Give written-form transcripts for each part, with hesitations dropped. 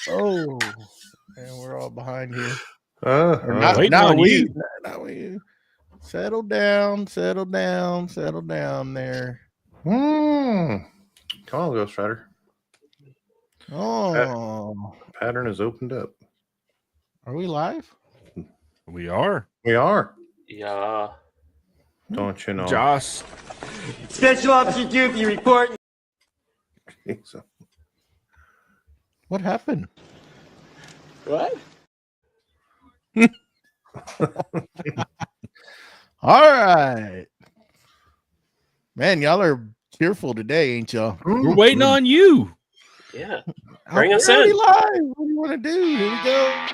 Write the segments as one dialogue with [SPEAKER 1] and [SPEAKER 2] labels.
[SPEAKER 1] Oh, and we're all behind here.
[SPEAKER 2] Waiting
[SPEAKER 1] Not
[SPEAKER 2] on
[SPEAKER 1] we.
[SPEAKER 2] you.
[SPEAKER 1] Not we. Settle down. Settle down. Settle down there.
[SPEAKER 3] Come on, Ghost Rider.
[SPEAKER 1] Oh,
[SPEAKER 3] Pattern is opened up.
[SPEAKER 1] are we live?
[SPEAKER 2] We are.
[SPEAKER 3] We are.
[SPEAKER 4] Yeah.
[SPEAKER 3] Don't you know?
[SPEAKER 2] Joss.
[SPEAKER 5] Special Officer Doofy report.
[SPEAKER 3] Jesus.
[SPEAKER 1] What happened?
[SPEAKER 5] What?
[SPEAKER 1] All right. Man, y'all are cheerful today, ain't y'all?
[SPEAKER 2] We're waiting on you.
[SPEAKER 4] Yeah. Bring
[SPEAKER 1] We're
[SPEAKER 4] us
[SPEAKER 1] already
[SPEAKER 4] in.
[SPEAKER 1] live. What do you want to do? Here we go.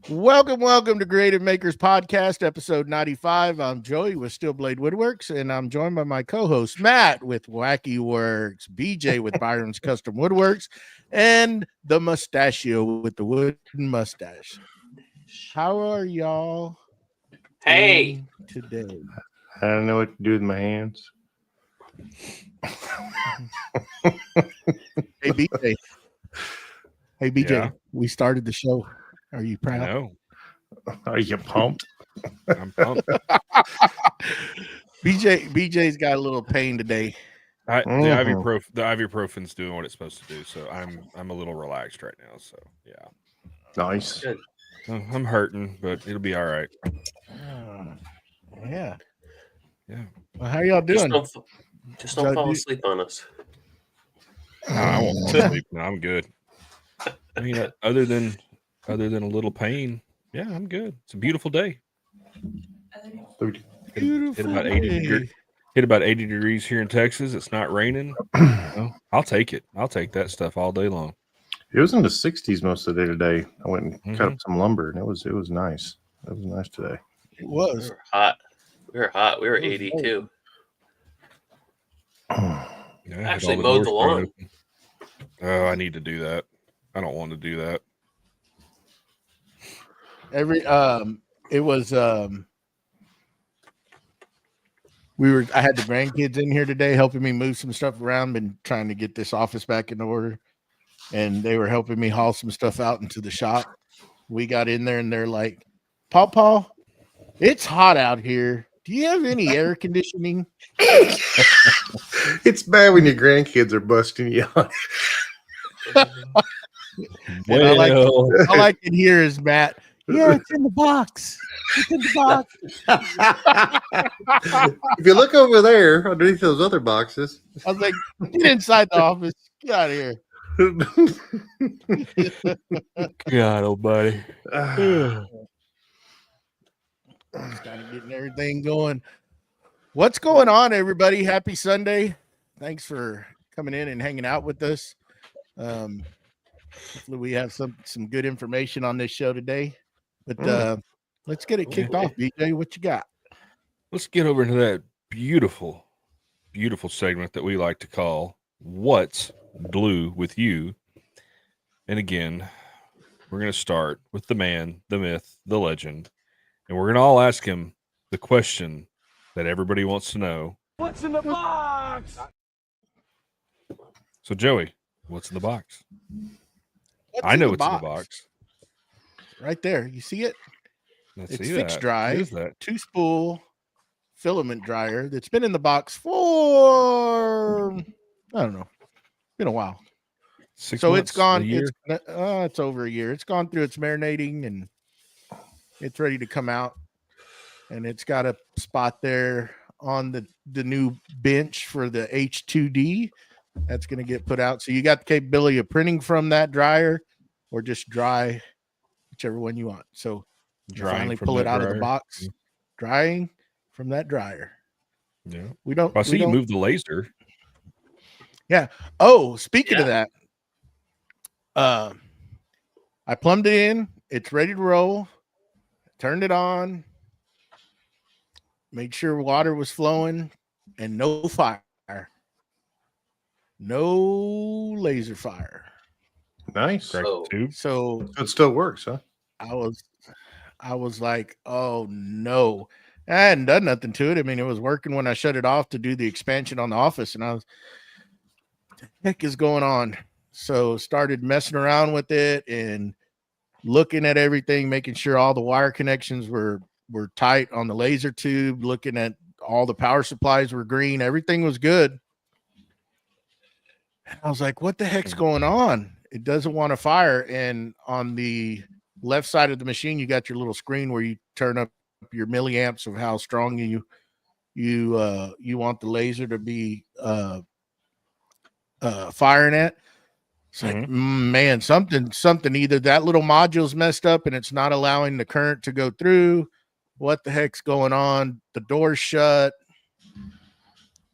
[SPEAKER 1] Welcome to Creative Makers Podcast, episode 95. I'm Joey with Steel Blade Woodworks, and I'm joined by my co-host Matt with Wacky Works, BJ with Byroms Custom Woodworks, and the Mustachio with the wooden mustache. How are y'all
[SPEAKER 4] Hey.
[SPEAKER 1] doing today?
[SPEAKER 3] I don't know what to do with my hands.
[SPEAKER 1] Hey BJ. Hey BJ,
[SPEAKER 2] Yeah.
[SPEAKER 1] we started the show. Are you proud?
[SPEAKER 2] No,
[SPEAKER 3] Are you pumped?
[SPEAKER 2] I'm pumped.
[SPEAKER 1] BJ's got a little pain today.
[SPEAKER 2] The ibuprofen's doing what it's supposed to do, so I'm a little relaxed right now. So yeah,
[SPEAKER 3] Nice.
[SPEAKER 4] Good.
[SPEAKER 2] I'm hurting, but it'll be all right.
[SPEAKER 1] Yeah.
[SPEAKER 2] Yeah.
[SPEAKER 1] Well, how y'all doing?
[SPEAKER 4] Just don't fall asleep on us.
[SPEAKER 2] No, I won't sleep. No, I'm good. I mean, other than a little pain, yeah, I'm good. It's a beautiful day. Hit about 80 degrees here in Texas. It's not raining. Well, I'll take it. I'll take that stuff all day long.
[SPEAKER 3] It was in the 60s most of the day today. I went and cut up some lumber, and it was nice. It was nice today.
[SPEAKER 1] It
[SPEAKER 4] We
[SPEAKER 1] was.
[SPEAKER 4] were hot. We were hot. We were
[SPEAKER 1] It was
[SPEAKER 4] 82.
[SPEAKER 2] Yeah, I had
[SPEAKER 4] Actually
[SPEAKER 2] all the
[SPEAKER 4] mowed the
[SPEAKER 2] doors thrown
[SPEAKER 4] lawn.
[SPEAKER 2] open. Oh, I need to do that. I don't want to do that.
[SPEAKER 1] I had the grandkids in here today helping me move some stuff around, been trying to get this office back in order, and they were helping me haul some stuff out into the shop. We got in there and they're like, Paw, it's hot out here. Do you have any air conditioning?
[SPEAKER 3] It's bad when your grandkids are busting you out.
[SPEAKER 1] And all I can hear is Matt. Yeah, it's in the box. It's in the box.
[SPEAKER 3] If you look over there underneath those other boxes,
[SPEAKER 1] I was like, get inside the office. Get out of here.
[SPEAKER 2] God, oh buddy.
[SPEAKER 1] Just kind of getting everything going. What's going on, everybody? Happy Sunday. Thanks for coming in and hanging out with us. Hopefully we have some good information on this show today. But let's get it kicked off, BJ. What you got?
[SPEAKER 2] Let's get over into that beautiful, beautiful segment that we like to call What's Blue with You. And again, we're going to start with the man, the myth, the legend. And we're going to all ask him the question that everybody wants to know.
[SPEAKER 5] What's in the box?
[SPEAKER 2] So, Joey, what's in the box?
[SPEAKER 1] What's
[SPEAKER 2] I know
[SPEAKER 1] in
[SPEAKER 2] what's in the box.
[SPEAKER 1] Right there. You see it?
[SPEAKER 2] Let's
[SPEAKER 1] It's
[SPEAKER 2] see
[SPEAKER 1] fixed
[SPEAKER 2] that.
[SPEAKER 1] dry.
[SPEAKER 2] What is that?
[SPEAKER 1] 2-spool filament dryer that's been in the box for, I don't know, been a while.
[SPEAKER 2] 6
[SPEAKER 1] So
[SPEAKER 2] months,
[SPEAKER 1] it's gone.
[SPEAKER 2] a year?
[SPEAKER 1] It's over a year. It's gone through its marinating and it's ready to come out. And it's got a spot there on the new bench for the H2D that's going to get put out. So you got the capability of printing from that dryer or just dry, whichever one you want. So you finally pull it out of the box, drying from that dryer.
[SPEAKER 2] Yeah.
[SPEAKER 1] We don't.
[SPEAKER 2] I see you move the laser.
[SPEAKER 1] Yeah. Oh, speaking of that, I plumbed it in. It's ready to roll. Turned it on. Made sure water was flowing and no fire. No laser fire.
[SPEAKER 3] nice.
[SPEAKER 2] Correct tube.
[SPEAKER 1] So
[SPEAKER 3] So it still works, huh?
[SPEAKER 1] I was like, oh no. I hadn't done nothing to it. I mean, it was working when I shut it off to do the expansion on the office, and I was, what the heck is going on? So started messing around with it and looking at everything, making sure all the wire connections were tight on the laser tube, looking at all the power supplies were green, everything was good. I was like, what the heck's going on? It doesn't want to fire. And on the left side of the machine, you got your little screen where you turn up your milliamps of how strong you want the laser to be firing at. It's like, man, something, either that little module's messed up and it's not allowing the current to go through. What the heck's going on? The door's shut.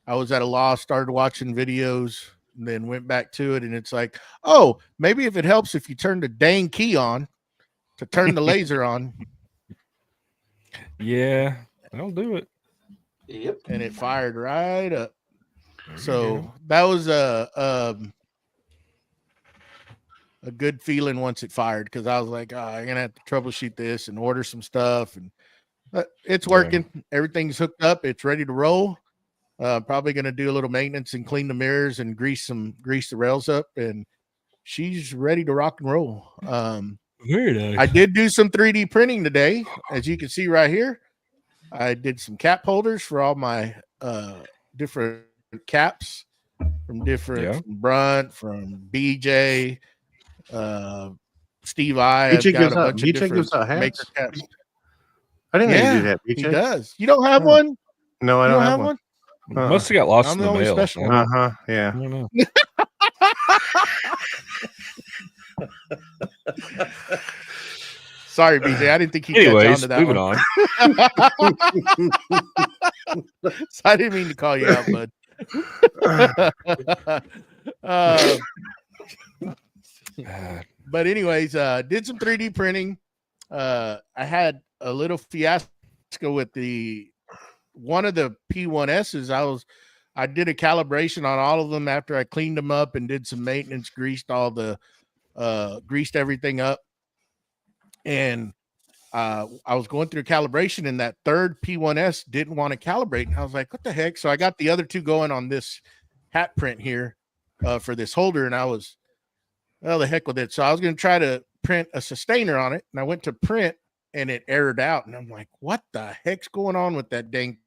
[SPEAKER 1] I was at a loss, started watching videos, and then went back to it, and it's like, oh, maybe if it helps if you turn the dang key on to turn the laser on.
[SPEAKER 2] Yeah, that'll do it.
[SPEAKER 4] Yep.
[SPEAKER 1] And it fired right up. So that was a good feeling once it fired, because I was like, I'm gonna have to troubleshoot this and order some stuff, and it's working. Everything's hooked up. It's ready to roll. Probably going to do a little maintenance and clean the mirrors and grease the rails up, and she's ready to rock and roll.
[SPEAKER 2] Very nice.
[SPEAKER 1] I did do some 3D printing today, as you can see right here. I did some cap holders for all my different caps from different from Brunt, from BJ, Steve I.
[SPEAKER 3] BJ
[SPEAKER 1] I've got
[SPEAKER 3] gives
[SPEAKER 1] a
[SPEAKER 3] out-
[SPEAKER 1] bunch of
[SPEAKER 3] BJ
[SPEAKER 1] different
[SPEAKER 3] gives out hats?
[SPEAKER 1] maker caps.
[SPEAKER 3] I didn't know you
[SPEAKER 1] Yeah,
[SPEAKER 3] do that,
[SPEAKER 1] he
[SPEAKER 3] BJ.
[SPEAKER 1] does. You don't have
[SPEAKER 3] Oh.
[SPEAKER 1] one?
[SPEAKER 3] No, I
[SPEAKER 1] You
[SPEAKER 3] don't have one.
[SPEAKER 2] Must have got lost
[SPEAKER 1] I'm
[SPEAKER 2] in
[SPEAKER 1] the
[SPEAKER 2] the
[SPEAKER 1] only
[SPEAKER 2] mail.
[SPEAKER 1] special
[SPEAKER 2] I
[SPEAKER 1] one.
[SPEAKER 3] Yeah.
[SPEAKER 2] don't know.
[SPEAKER 1] Sorry, BJ. I didn't think he'd
[SPEAKER 2] Anyways,
[SPEAKER 1] catch on to that
[SPEAKER 2] moving
[SPEAKER 1] one.
[SPEAKER 2] on.
[SPEAKER 1] So I didn't mean to call you out, bud. But anyways, did some 3D printing. I had a little fiasco with one of the P1Ss. I did a calibration on all of them after I cleaned them up and did some maintenance, greased everything up. And I was going through calibration, and that third P1S didn't want to calibrate. And I was like, what the heck? So I got the other two going on this hat print here for this holder. And I was, well, the heck with it. So I was going to try to print a sustainer on it. And I went to print, and it errored out. And I'm like, what the heck's going on with that dang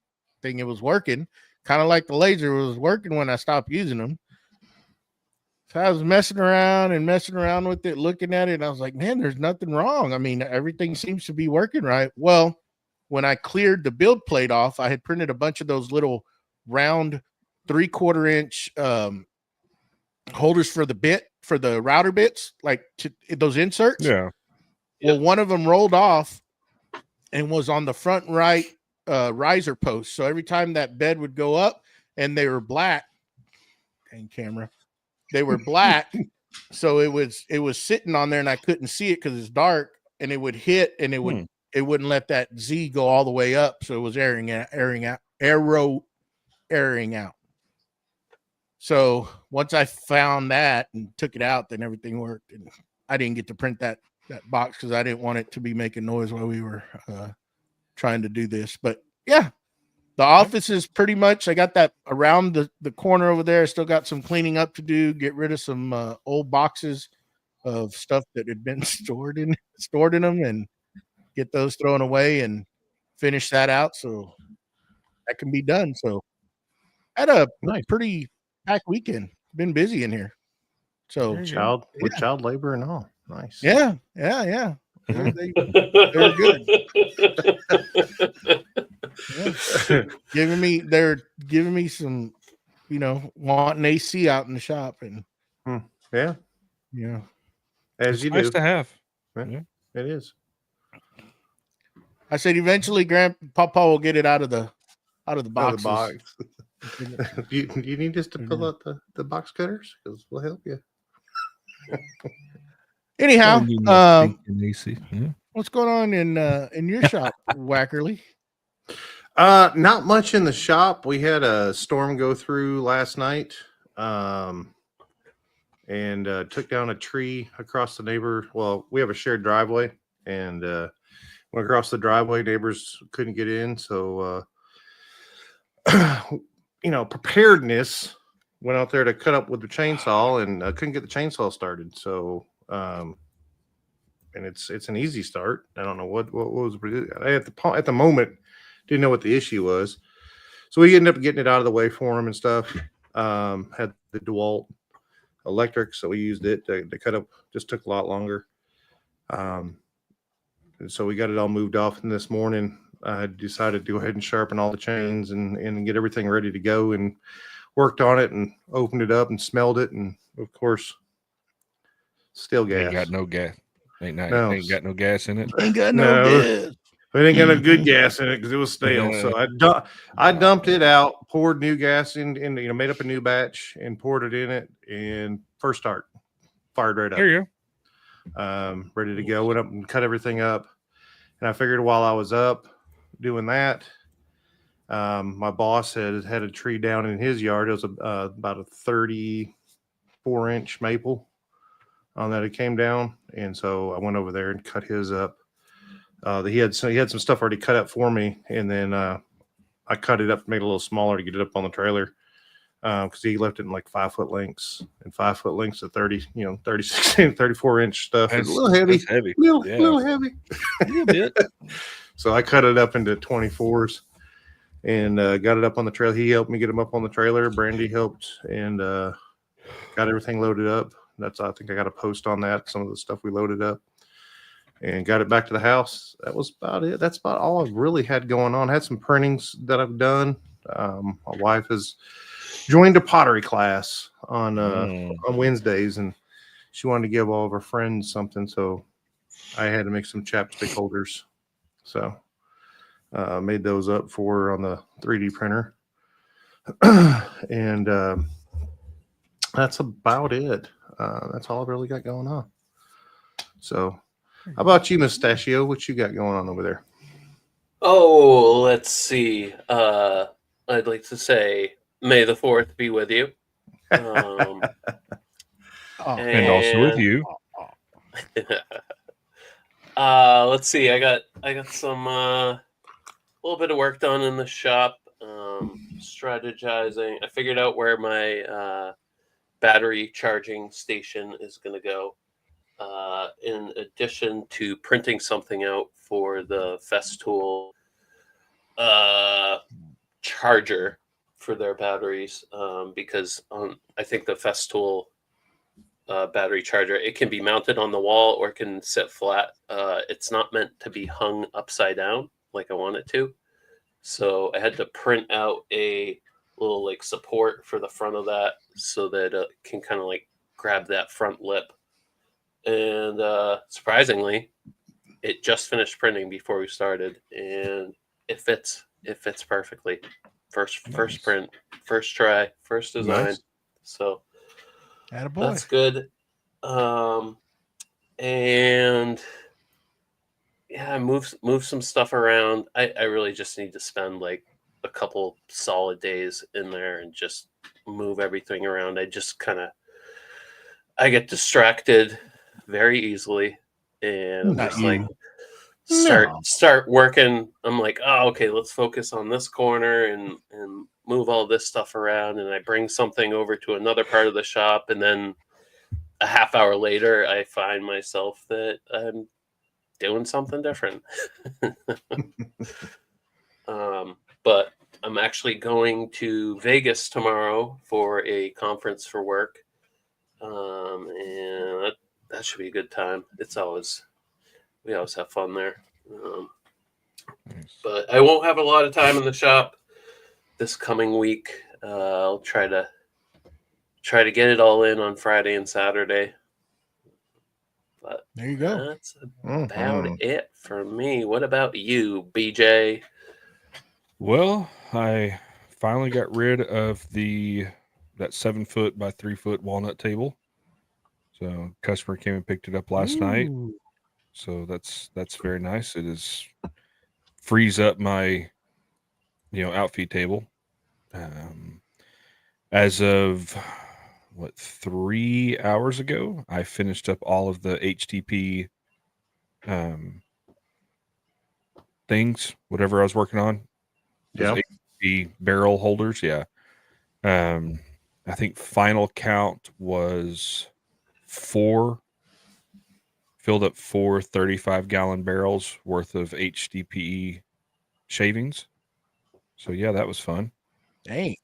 [SPEAKER 1] thing? It was working, kind of like the laser was working when I stopped using them. So I was messing around with it, looking at it, and I was like, man, there's nothing wrong. I mean, everything seems to be working right. Well, when I cleared the build plate off, I had printed a bunch of those little round 3/4 inch holders for the router bits, like those inserts.
[SPEAKER 2] Yeah.
[SPEAKER 1] Well, one of them rolled off and was on the front right riser post. So every time that bed would go up, and they were black, dang camera, they were black. So it was sitting on there, and I couldn't see it because it's dark, and it would hit, and it wouldn't let that Z go all the way up. So it was airing out. So once I found that and took it out, then everything worked. And I didn't get to print that box because I didn't want it to be making noise while we were trying to do this. But yeah, the office is pretty much, I got that around the corner over there. I still got some cleaning up to do, get rid of some old boxes of stuff that had been stored in them, and get those thrown away and finish that out so that can be done. So I had a pretty packed weekend. Been busy in here. So
[SPEAKER 3] child labor and all. Nice.
[SPEAKER 1] Yeah. They're good. Yeah. They're giving me some, wanting AC out in the shop, and
[SPEAKER 3] yeah, as you
[SPEAKER 2] Nice
[SPEAKER 3] do.
[SPEAKER 2] to have.
[SPEAKER 3] Yeah, it is.
[SPEAKER 1] I said eventually Grandpapa will get it out of the boxes.
[SPEAKER 3] box. Do you need us to pull out the box cutters? Because we'll help you.
[SPEAKER 1] Anyhow,
[SPEAKER 2] AC. Yeah.
[SPEAKER 1] what's going on in your shop, Wackerle?
[SPEAKER 3] Not much in the shop. We had a storm go through last night, and took down a tree across the neighbor. Well, we have a shared driveway, and Went across the driveway. Neighbors couldn't get in, so preparedness. Went out there to cut up with the chainsaw and couldn't get the chainsaw started. So, and it's an easy start. I don't know what was I at the moment didn't know what the issue was. So we ended up getting it out of the way for him and stuff. Had the DeWalt electric, so we used it to cut up. Just took a lot longer. And so we got it all moved off. And this morning, I decided to go ahead and sharpen all the chains and get everything ready to go. And worked on it and opened it up and smelled it. And of course, still gas.
[SPEAKER 2] Ain't got no gas. Ain't got no gas in it.
[SPEAKER 1] Ain't got no gas.
[SPEAKER 3] It ain't got no good gas in it because it was stale. So I dumped it out, poured new gas in, made up a new batch and poured it in it. And first start, fired right up.
[SPEAKER 2] There you
[SPEAKER 3] Ready to go. Went up and cut everything up. And I figured while I was up doing that, my boss had a tree down in his yard. It was about a 34-inch maple on that it came down. And so I went over there and cut his up. He had some stuff already cut up for me. And then I cut it up, made it a little smaller to get it up on the trailer. Because he left it in like 5-foot lengths and 5-foot lengths of 36, 34-inch stuff. It's a little heavy.
[SPEAKER 2] Heavy.
[SPEAKER 3] Little heavy.
[SPEAKER 2] A little bit.
[SPEAKER 3] So I cut it up into 24s and got it up on the trailer. He helped me get him up on the trailer. Brandy helped and got everything loaded up. I think I got a post on that. Some of the stuff we loaded up and got it back to the house. That was about it. That's about all I've really had going on. I had some printings that I've done. My wife has joined a pottery class on Wednesdays, and she wanted to give all of her friends something, so I had to make some chapstick holders. So made those up for her on the 3D printer. And that's about it. That's all I've really got going on. So how about you, Mustachio? What you got going on over there?
[SPEAKER 4] Oh, let's see. I'd like to say May the 4th be with you.
[SPEAKER 2] And also with you.
[SPEAKER 4] Let's see. I got some little bit of work done in the shop. Strategizing. I figured out where my battery charging station is going to go. In addition to printing something out for the Festool charger for their batteries, because I think the Festool battery charger, it can be mounted on the wall or it can sit flat. It's not meant to be hung upside down like I want it to. So I had to print out a little like support for the front of that so that it can kind of like grab that front lip. And surprisingly, it just finished printing before we started, and it fits perfectly. First print, first try, first design.
[SPEAKER 3] Nice.
[SPEAKER 4] So
[SPEAKER 1] Attaboy.
[SPEAKER 4] that's good. And yeah, I moved some stuff around. I really just need to spend like a couple solid days in there and just move everything around. I get distracted very easily, and I'm
[SPEAKER 1] Not
[SPEAKER 4] just
[SPEAKER 1] you.
[SPEAKER 4] like
[SPEAKER 1] No.
[SPEAKER 4] start working. I'm like, oh, okay, let's focus on this corner and move all this stuff around. And I bring something over to another part of the shop, and then a half hour later, I find myself that I'm doing something different. But I'm actually going to Vegas tomorrow for a conference for work, and that should be a good time. We always have fun there. But I won't have a lot of time in the shop this coming week. I'll try to get it all in on Friday and Saturday. But
[SPEAKER 1] There you go.
[SPEAKER 4] that's about it for me. What about you, BJ?
[SPEAKER 2] Well, I finally got rid of that 7-foot by 3-foot walnut table. So customer came and picked it up last night. So that's very nice. It frees up my outfeed table. As of 3 hours ago, I finished up all of the HTP things, whatever I was working on. Those HP barrel holders, yeah. I think final count was 4. Filled up 4 35-gallon barrels worth of HDPE shavings. So yeah, that was fun.
[SPEAKER 1] Dang.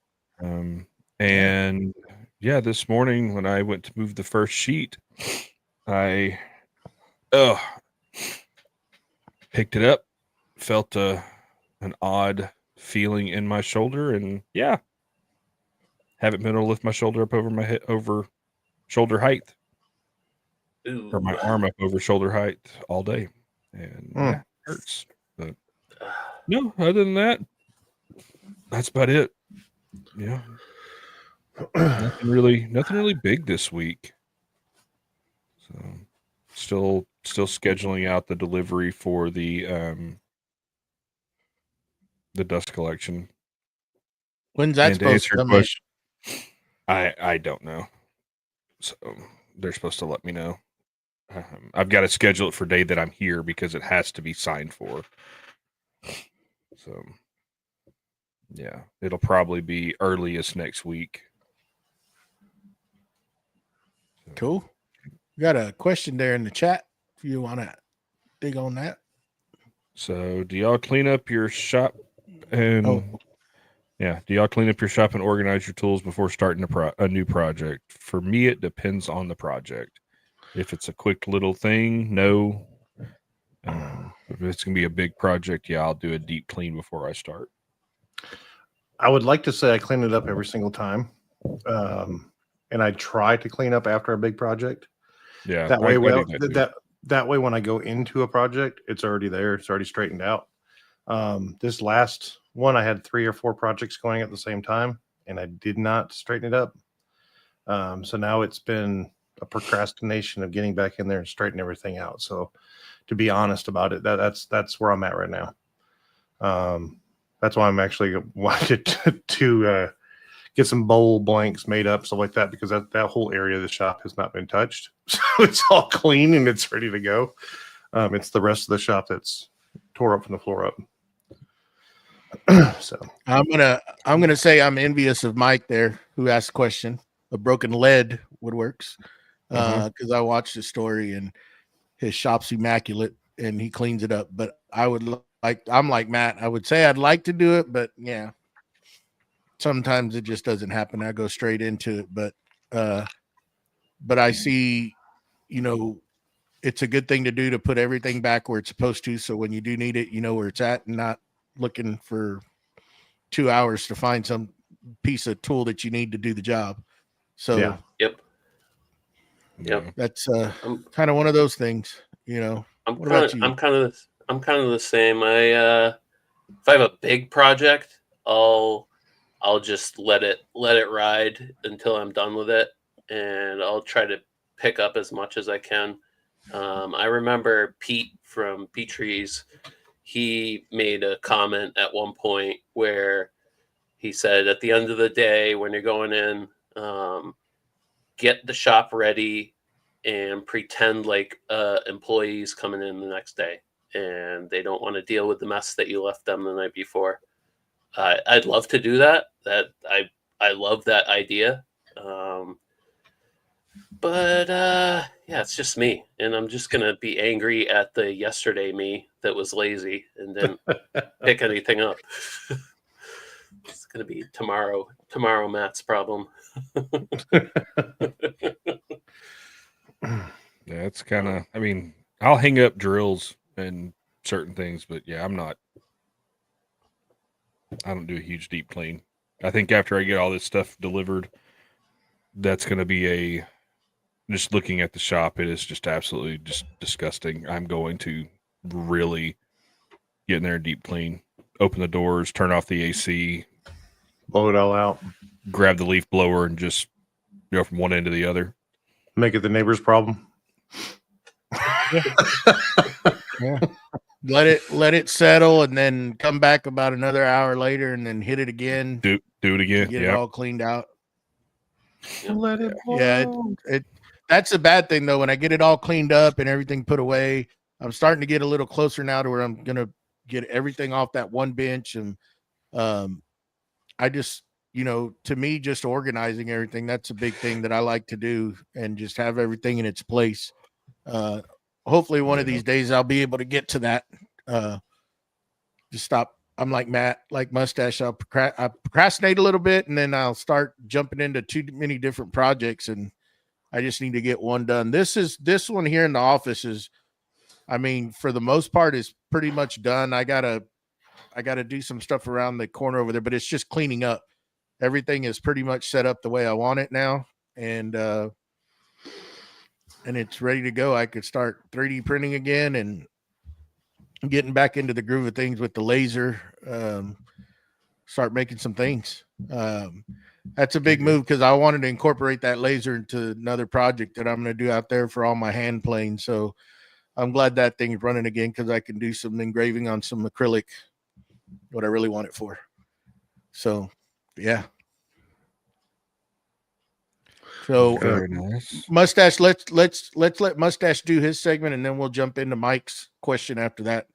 [SPEAKER 2] And yeah, this morning when I went to move the first sheet, I picked it up, felt an odd feeling in my shoulder, and yeah, haven't been able to lift my shoulder up over my head, over shoulder height, or my arm up over shoulder height all day, and yeah, it hurts. But no, other than that, that's about it. Yeah, nothing really big this week. So still scheduling out the delivery for the dust collection.
[SPEAKER 1] When's that supposed to come in?
[SPEAKER 2] I don't know. So they're supposed to let me know. I've got to schedule it for day that I'm here because it has to be signed for. So yeah, it'll probably be earliest next week.
[SPEAKER 1] Cool. We got a question there in the chat if you want to dig on that.
[SPEAKER 2] So do y'all clean up your shop and do y'all clean up your shop and organize your tools before starting a new project? For me, it depends on the project. If it's a quick little thing, no. If it's going to be a big project, yeah, I'll do a deep clean before I start.
[SPEAKER 3] I would like to say I clean it up every single time. And I try to clean up after a big project.
[SPEAKER 2] Yeah.
[SPEAKER 3] That way, that way, when I go into a project, it's already there. It's already straightened out. This last one, I had 3 or 4 projects going at the same time, and I did not straighten it up. So now it's been a procrastination of getting back in there and straighten everything out. So to be honest about it, that's where I'm at right now. That's why I'm actually wanted to get some bowl blanks made up, stuff like that, because that whole area of the shop has not been touched. So it's all clean and it's ready to go. It's the rest of the shop that's tore up from the floor up. So
[SPEAKER 1] I'm gonna say I'm envious of Mike there, who asked the question of broken lead woodworks, because I watched the story and his shop's immaculate and he cleans it up. But I'm like Matt. I would say I'd like to do it, but yeah, sometimes it just doesn't happen. I go straight into it, but I see, it's a good thing to do to put everything back where it's supposed to. So when you do need it, you know where it's at and not looking for 2 hours to find some piece of tool that you need to do the job. So
[SPEAKER 4] Yep.
[SPEAKER 1] That's kind of one of those things,
[SPEAKER 4] I'm kind of the same. If I have a big project, I'll just let it ride until I'm done with it, and I'll try to pick up as much as I can. I remember Pete from Petries, he made a comment at one point where he said, at the end of the day, when you're going in, get the shop ready and pretend like employees coming in the next day and they don't want to deal with the mess that you left them the night before. I'd love to do that. I love that idea. But it's just me, and I'm just gonna be angry at the yesterday me that was lazy and didn't pick anything up. It's gonna be tomorrow Matt's problem.
[SPEAKER 2] Yeah, it's kind of, I'll hang up drills and certain things, but yeah, I don't do a huge deep clean. I think after I get all this stuff delivered, that's going to be just looking at the shop, it is just absolutely just disgusting. I'm going to really get in there and deep clean, open the doors, turn off the AC,
[SPEAKER 3] blow it all out,
[SPEAKER 2] grab the leaf blower and just go from one end to the other.
[SPEAKER 3] Make it the neighbor's problem.
[SPEAKER 1] Yeah. Let it settle and then come back about another hour later and then hit it again.
[SPEAKER 2] Do it again.
[SPEAKER 1] Get it all cleaned out.
[SPEAKER 3] Let it blow.
[SPEAKER 1] Yeah, that's a bad thing though. When I get it all cleaned up and everything put away, I'm starting to get a little closer now to where I'm gonna get everything off that one bench. And I just, to me, just organizing everything, that's a big thing that I like to do, and just have everything in its place. Hopefully one of these days I'll be able to get to that. Just stop. I'm like Matt, like Mustache. I procrastinate a little bit, and then I'll start jumping into too many different projects, and I just need to get one done. This one here in the office is, I mean, for the most part, is pretty much done. I gotta do some stuff around the corner over there, but it's just cleaning up. Everything is pretty much set up the way I want it now, and it's ready to go. I could start 3D printing again and getting back into the groove of things with the laser. Start making some things. That's a big move, because I wanted to incorporate that laser into another project that I'm going to do out there for all my hand planes. So I'm glad that thing's running again, because I can do some engraving on some acrylic, what I really want it for. So yeah. So
[SPEAKER 2] Very nice.
[SPEAKER 1] Mustache, let's let Mustache do his segment, and then we'll jump into Mike's question after that.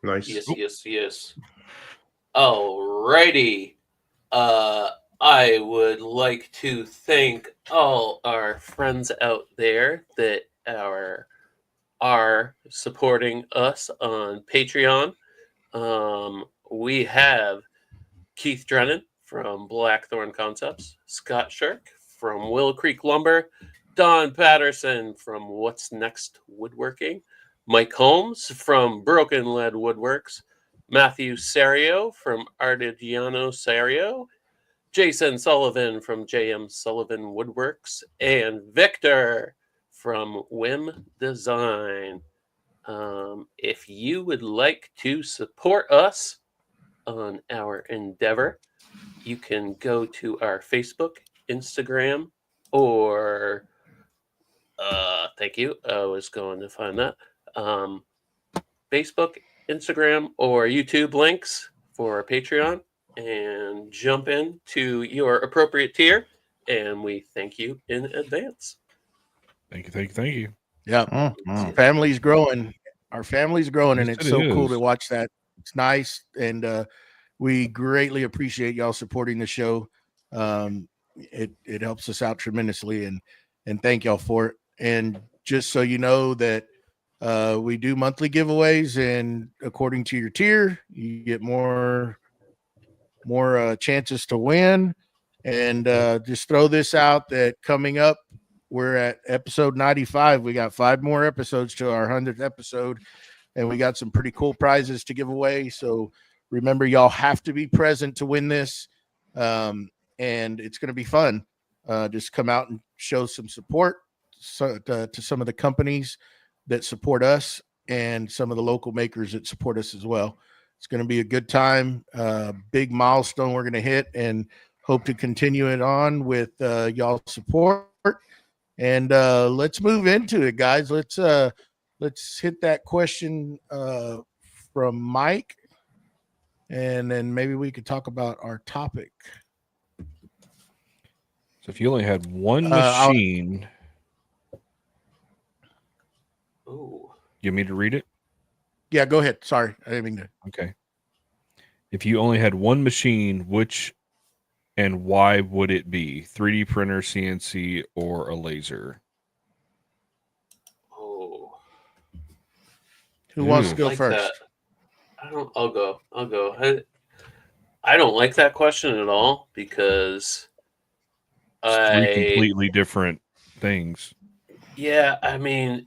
[SPEAKER 3] Nice.
[SPEAKER 4] Yes. Alrighty. I would like to thank all our friends out there that are supporting us on Patreon. We have Keith Drennan from Blackthorn Concepts, Scott Shirk from Will Creek Lumber, Don Patterson from What's Next Woodworking, Mike Holmes from Broken Lead Woodworks, Matthew Serio from Artigiano Serio, Jason Sullivan from JM Sullivan Woodworks, and Victor from Whim Design. If you would like to support us on our endeavor, you can go to our Facebook, Instagram, or thank you. I was going to find that. Facebook, Instagram, or YouTube links for our Patreon, and jump in to your appropriate tier. And we thank you in advance.
[SPEAKER 2] Thank you.
[SPEAKER 1] Yeah. Family's growing. Our family's growing, and
[SPEAKER 2] Yes,
[SPEAKER 1] it's
[SPEAKER 2] it
[SPEAKER 1] so cool
[SPEAKER 2] is.
[SPEAKER 1] to watch that. It's nice, and we greatly appreciate y'all supporting the show. It helps us out tremendously, and thank y'all for it. And just so you know that we do monthly giveaways, and according to your tier, you get more chances to win. And just throw this out that coming up, we're at episode 95. We got 5 more episodes to our 100th episode, and we got some pretty cool prizes to give away. So remember, y'all have to be present to win this, and it's going to be fun. Just come out and show some support to some of the companies that support us, and some of the local makers that support us as well. It's going to be a good time, big milestone we're going to hit, and hope to continue it on with y'all support. And let's move into it, guys. Let's hit that question from Mike, and then maybe we could talk about our topic.
[SPEAKER 2] So if you only had one machine,
[SPEAKER 4] Ooh.
[SPEAKER 2] you want me to read it?
[SPEAKER 1] Yeah, go ahead. Sorry, I didn't mean to.
[SPEAKER 2] Okay. If you only had one machine, which and why would it be? 3D printer, CNC, or a laser?
[SPEAKER 4] Oh.
[SPEAKER 1] Who wants to
[SPEAKER 2] Ooh.
[SPEAKER 1] go
[SPEAKER 4] Like
[SPEAKER 1] first?
[SPEAKER 4] that. I'll go. I don't like that question at all, because
[SPEAKER 2] It's 3 completely different things.
[SPEAKER 4] Yeah, I mean,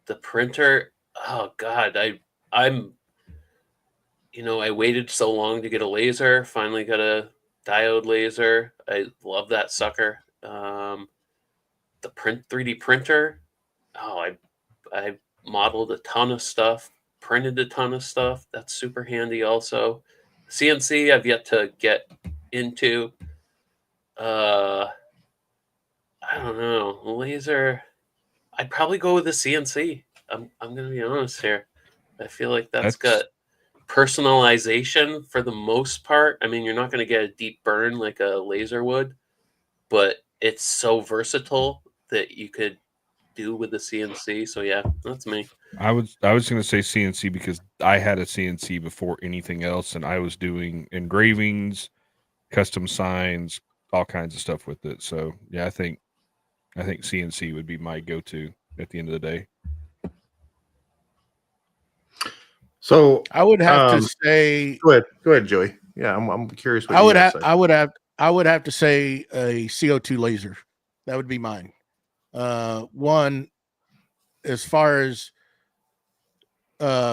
[SPEAKER 4] the printer. Oh God, I'm. I waited so long to get a laser. Finally got a diode laser. I love that sucker. The 3D printer. Oh, I modeled a ton of stuff, printed a ton of stuff. That's super handy. Also, CNC I've yet to get into. I don't know. Laser. I'd probably go with the CNC. I'm gonna be honest here. I feel like that's got personalization for the most part. I mean, you're not going to get a deep burn like a laser would, but it's so versatile that you could do with the CNC. So yeah, that's me.
[SPEAKER 2] I was going to say CNC because I had a CNC before anything else, and I was doing engravings, custom signs, all kinds of stuff with it. So yeah, I think CNC would be my go-to at the end of the day.
[SPEAKER 3] So
[SPEAKER 1] I would have to say,
[SPEAKER 3] go ahead, Joey. Yeah, I'm curious. What
[SPEAKER 1] I
[SPEAKER 3] you
[SPEAKER 1] would
[SPEAKER 3] have
[SPEAKER 1] have,
[SPEAKER 3] to say.
[SPEAKER 1] I would have to say a CO2 laser. That would be mine. One, as far as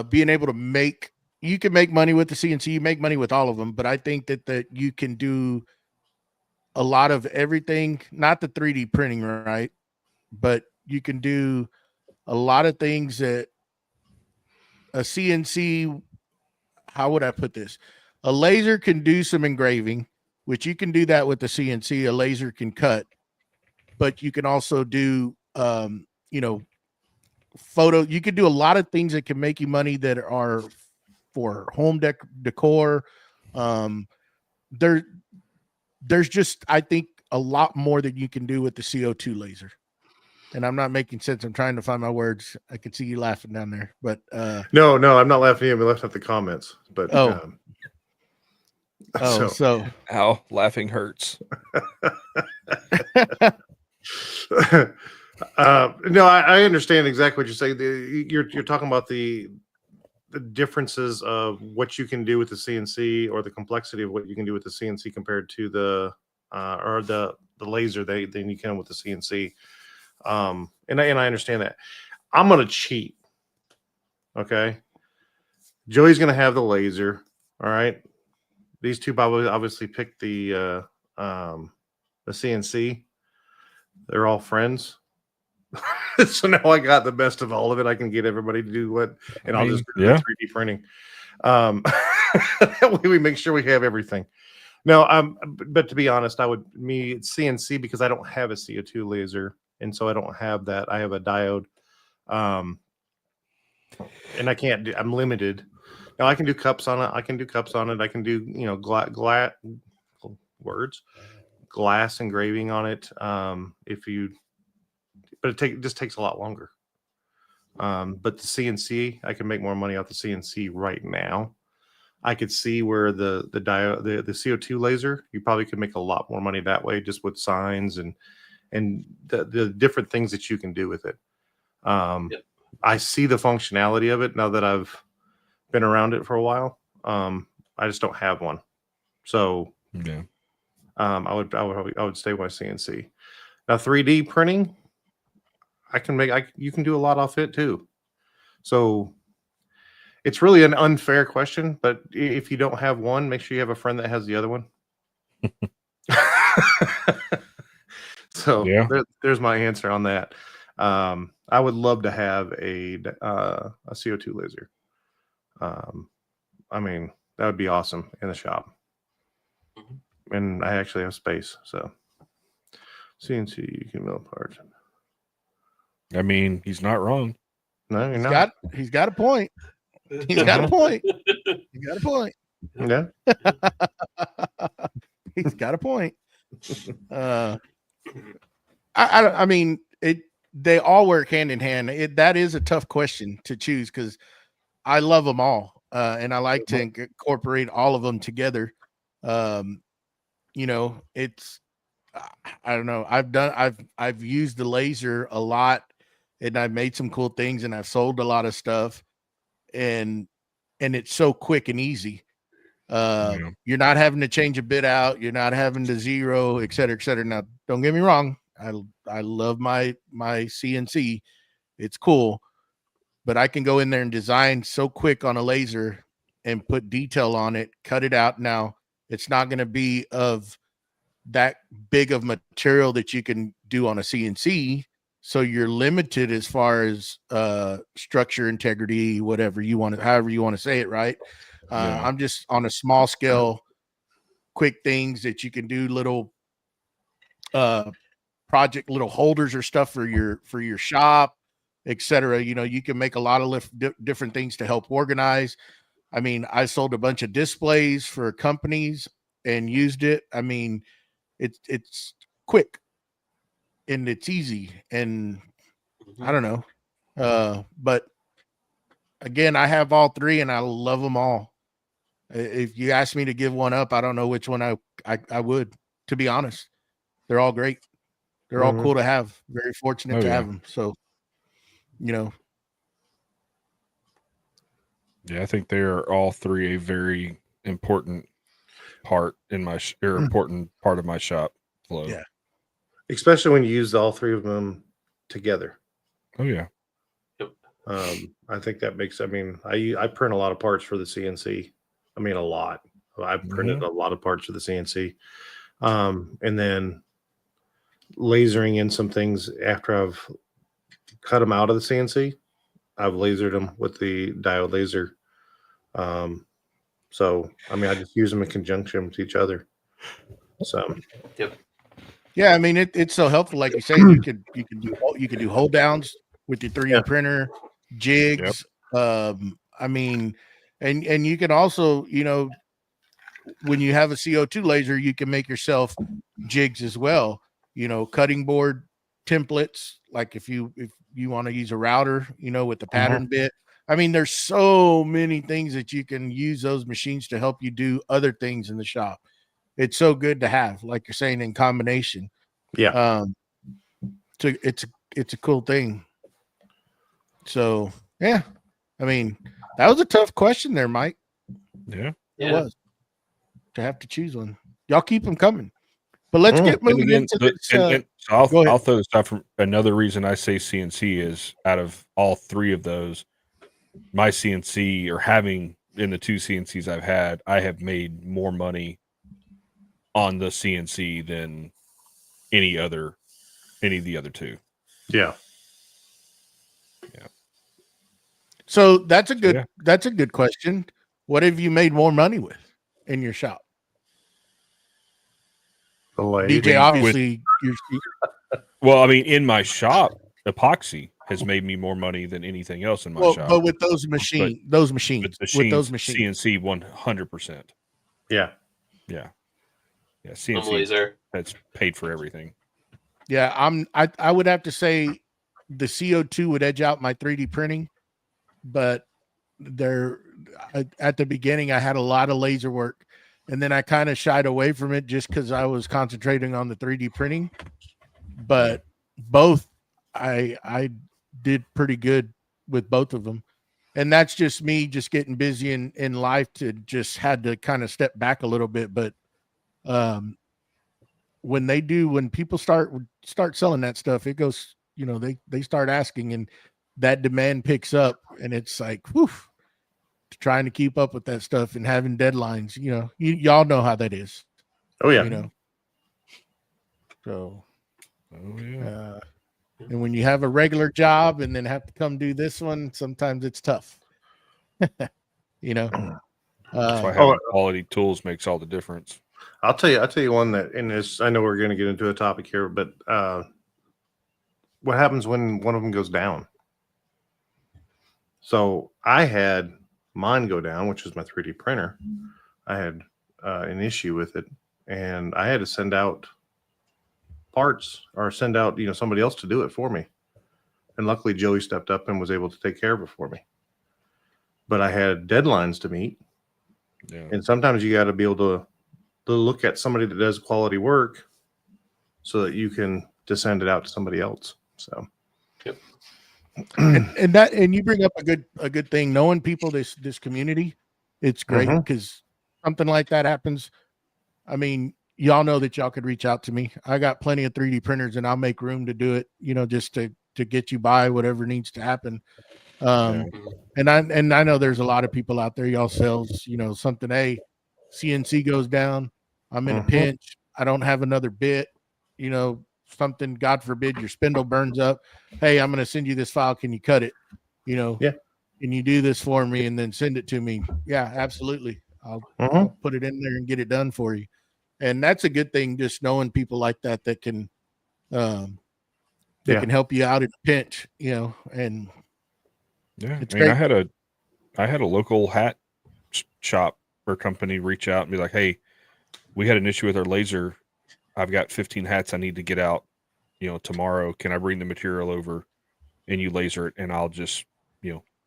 [SPEAKER 1] being able to make, you can make money with the CNC, you make money with all of them, but I think that you can do a lot of everything, not the 3D printing, right? But you can do a lot of things that a CNC, how would I put this? A laser can do some engraving, which you can do that with the CNC. A laser can cut, but you can also do, you know, photo. You can do a lot of things that can make you money that are for home decor. There's just, I think, a lot more that you can do with the CO2 laser. And I'm not making sense. I'm trying to find my words. I can see you laughing down there, but
[SPEAKER 3] No, I'm not laughing at you. We left out the comments, but
[SPEAKER 1] so
[SPEAKER 2] Ow, laughing hurts.
[SPEAKER 3] No, I understand exactly what you're saying. You're talking about the differences of what you can do with the CNC, or the complexity of what you can do with the CNC compared to the laser that you can with the CNC. And I understand that. I'm gonna cheat. Okay, Joey's gonna have the laser. All right, these two obviously picked the CNC. They're all friends. So now I got the best of all of it. I can get everybody to do what, and I'll just do the 3D printing. That way we make sure we have everything. No, but to be honest, it's CNC because I don't have a CO2 laser, and so I don't have that. I have a diode, and I can't do. I'm limited. Now I can do cups on it. I can do glass engraving on it. But it just takes a lot longer. But the CNC, I can make more money off the CNC right now. I could see where the CO2 laser, you probably could make a lot more money that way, just with signs and the different things that you can do with it. I see the functionality of it now that I've been around it for a while. I just don't have one, so
[SPEAKER 2] yeah.
[SPEAKER 3] I would stay with CNC. Now 3D printing, you can do a lot off it too. So it's really an unfair question, but if you don't have one, make sure you have a friend that has the other one. So
[SPEAKER 2] yeah,
[SPEAKER 3] there's my answer on that. I would love to have a CO2 laser. I mean, that would be awesome in the shop. And I actually have space, so CNC, you can mill parts.
[SPEAKER 2] I mean, he's not wrong.
[SPEAKER 3] No, you're not.
[SPEAKER 1] He's got a point. He's got a point. He's got a point.
[SPEAKER 3] Yeah.
[SPEAKER 1] He's got a point. I mean, they all work hand in hand. That is a tough question to choose because I love them all, and I like to incorporate all of them together. You know, it's, I don't know. I've used the laser a lot, and I've made some cool things, and I've sold a lot of stuff, and it's so quick and easy. You're not having to change a bit out. You're not having to zero, et cetera, et cetera. Now, don't get me wrong. I love my CNC. It's cool, but I can go in there and design so quick on a laser and put detail on it, cut it out. Now, it's not going to be of that big of material that you can do on a CNC. So you're limited as far as structure, integrity, whatever you want to, however you want to say it, right? I'm just on a small scale, quick things that you can do, little project, little holders or stuff for your shop, etc. You know, you can make a lot of different things to help organize. I mean, I sold a bunch of displays for companies and used it. I mean, it's quick and it's easy, and I don't know. But again, I have all three and I love them all. If you ask me to give one up, I don't know which one I would, to be honest. They're all great. They're all cool to have. Very fortunate to have them. So, you know.
[SPEAKER 2] Yeah, I think they are all three a very important part in my important part of my shop flow.
[SPEAKER 1] Yeah.
[SPEAKER 3] Especially when you use all three of them together.
[SPEAKER 2] Oh yeah.
[SPEAKER 3] I think that makes. I mean, I print a lot of parts for the CNC. I mean, a lot. I've printed a lot of parts for the CNC, and then lasering in some things after I've cut them out of the CNC. I've lasered them with the diode laser. So I mean, I just use them in conjunction with each other. So,
[SPEAKER 1] yeah, I mean, it's so helpful. Like you say, you could do hold downs with your 3D printer, jigs. I mean, and you can also, you know, when you have a CO2 laser, you can make yourself jigs as well. You know, cutting board templates. Like if you want to use a router, you know, with the pattern bit. I mean, there's so many things that you can use those machines to help you do other things in the shop. It's so good to have, like you're saying, in combination.
[SPEAKER 3] yeah.
[SPEAKER 1] So it's a cool thing. So yeah, I mean, that was a tough question there, Mike.
[SPEAKER 2] Yeah,
[SPEAKER 1] it was to have to choose one. Y'all keep them coming, but let's get moving into this.
[SPEAKER 2] So I'll throw this out. From another reason I say CNC is out of all three of those, my CNC or having in the two CNCs I've had, I have made more money on the CNC than any of the other two.
[SPEAKER 3] Yeah.
[SPEAKER 1] So that's a good question. What have you made more money with in your shop?
[SPEAKER 3] The lathe.
[SPEAKER 1] DJ, obviously.
[SPEAKER 2] Well, I mean, in my shop, epoxy has made me more money than anything else in my shop.
[SPEAKER 1] But with those machines, with those machines,
[SPEAKER 2] CNC 100%.
[SPEAKER 3] Yeah.
[SPEAKER 2] CNC
[SPEAKER 4] laser.
[SPEAKER 2] That's paid for everything.
[SPEAKER 1] Yeah, I would have to say the CO2 would edge out my 3D printing, but at the beginning I had a lot of laser work, and then I kind of shied away from it just because I was concentrating on the 3D printing. But both I did pretty good with both of them, and that's just me just getting busy in life to just had to kind of step back a little bit. But when people start selling that stuff, it goes, you know, they start asking, and that demand picks up, and it's like, whew, trying to keep up with that stuff and having deadlines, you know, y'all know how that is.
[SPEAKER 3] Oh yeah.
[SPEAKER 1] You know, so, and when you have a regular job and then have to come do this one, sometimes it's tough. You know,
[SPEAKER 2] that's why having quality tools makes all the difference.
[SPEAKER 3] I'll tell you one that in this. I know we're going to get into a topic here, but what happens when one of them goes down? So I had mine go down, which is my 3D printer. I had an issue with it, and I had to send out parts or send out, you know, somebody else to do it for me. And luckily Joey stepped up and was able to take care of it for me. But I had deadlines to meet. Yeah. And sometimes you got to be able to look at somebody that does quality work so that you can just send it out to somebody else. So
[SPEAKER 1] and you bring up a good thing, knowing people this community. It's great because something like that happens. I mean, y'all know that y'all could reach out to me. I got plenty of 3D printers, and I'll make room to do it, you know, just to get you by whatever needs to happen. And I know there's a lot of people out there, y'all sells, you know, something, hey, CNC goes down, I'm in a pinch, I don't have another bit, you know, something, God forbid, your spindle burns up. Hey, I'm going to send you this file. Can you cut it? You know, can you do this for me and then send it to me? Yeah, absolutely. I'll put it in there and get it done for you. And that's a good thing, just knowing people like that can can help you out in a pinch, you know. And
[SPEAKER 2] it's great. I had a local hat shop or company reach out and be like, hey, we had an issue with our laser. I've got 15 hats I need to get out, you know, tomorrow. Can I bring the material over and you laser it, and I'll just,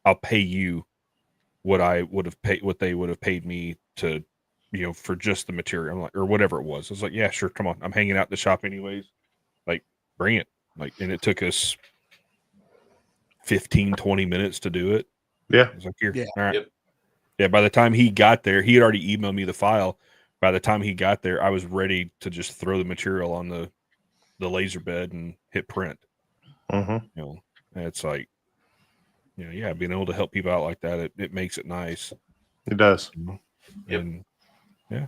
[SPEAKER 2] I'll pay you what I would have paid, what they would have paid me to, for just the material. I'm like, or whatever it was. I was like, yeah, sure. Come on. I'm hanging out in the shop anyways. Like, bring it. Like, and it took us 15, 20 minutes to do it.
[SPEAKER 3] Yeah.
[SPEAKER 2] I was like, here.
[SPEAKER 1] Yeah.
[SPEAKER 2] All right.
[SPEAKER 4] Yep.
[SPEAKER 2] Yeah. By the time he got there, he had already emailed me the file. By the time he got there, I was ready to just throw the material on the laser bed and hit print.
[SPEAKER 3] Mm-hmm.
[SPEAKER 2] And it's like, yeah, being able to help people out like that, it makes it nice.
[SPEAKER 3] It does.
[SPEAKER 4] Yep.
[SPEAKER 2] And yeah.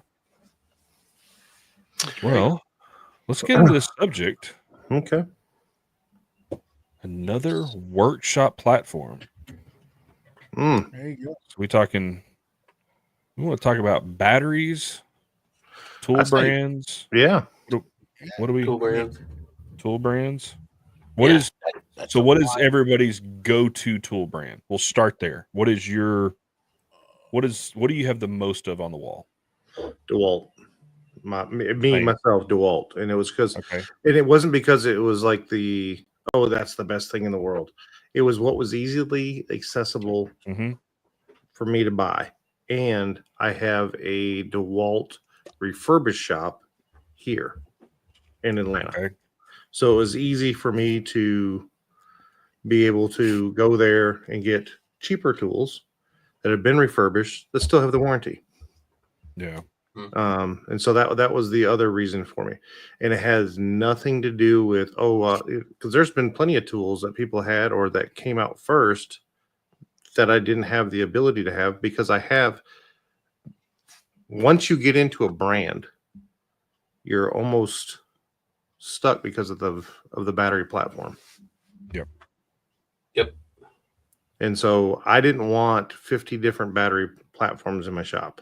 [SPEAKER 2] Well, let's get into this subject.
[SPEAKER 3] Okay.
[SPEAKER 2] Another workshop platform.
[SPEAKER 3] Mm.
[SPEAKER 1] There you go.
[SPEAKER 2] So we want to talk about batteries, tool
[SPEAKER 3] I say-
[SPEAKER 2] brands.
[SPEAKER 3] Yeah.
[SPEAKER 2] What do we
[SPEAKER 4] Cool brand.
[SPEAKER 2] tool brands? What
[SPEAKER 4] Yeah.
[SPEAKER 2] is what is everybody's go-to tool brand? We'll start there. What do you have the most of on the wall?
[SPEAKER 3] DeWalt.
[SPEAKER 2] Same.
[SPEAKER 3] Myself, DeWalt. And it was because,
[SPEAKER 2] Okay.
[SPEAKER 3] and it wasn't because it was like that's the best thing in the world. It was what was easily accessible
[SPEAKER 2] Mm-hmm.
[SPEAKER 3] for me to buy. And I have a DeWalt refurbished shop here in Atlanta.
[SPEAKER 2] Okay.
[SPEAKER 3] So it was easy for me to be able to go there and get cheaper tools that have been refurbished that still have the warranty.
[SPEAKER 2] Yeah.
[SPEAKER 3] And so that was the other reason for me. And it has nothing to do with, because there's been plenty of tools that people had or that came out first that I didn't have the ability to have because once you get into a brand, you're almost stuck because of the battery platform.
[SPEAKER 2] Yep.
[SPEAKER 3] And so I didn't want 50 different battery platforms in my shop.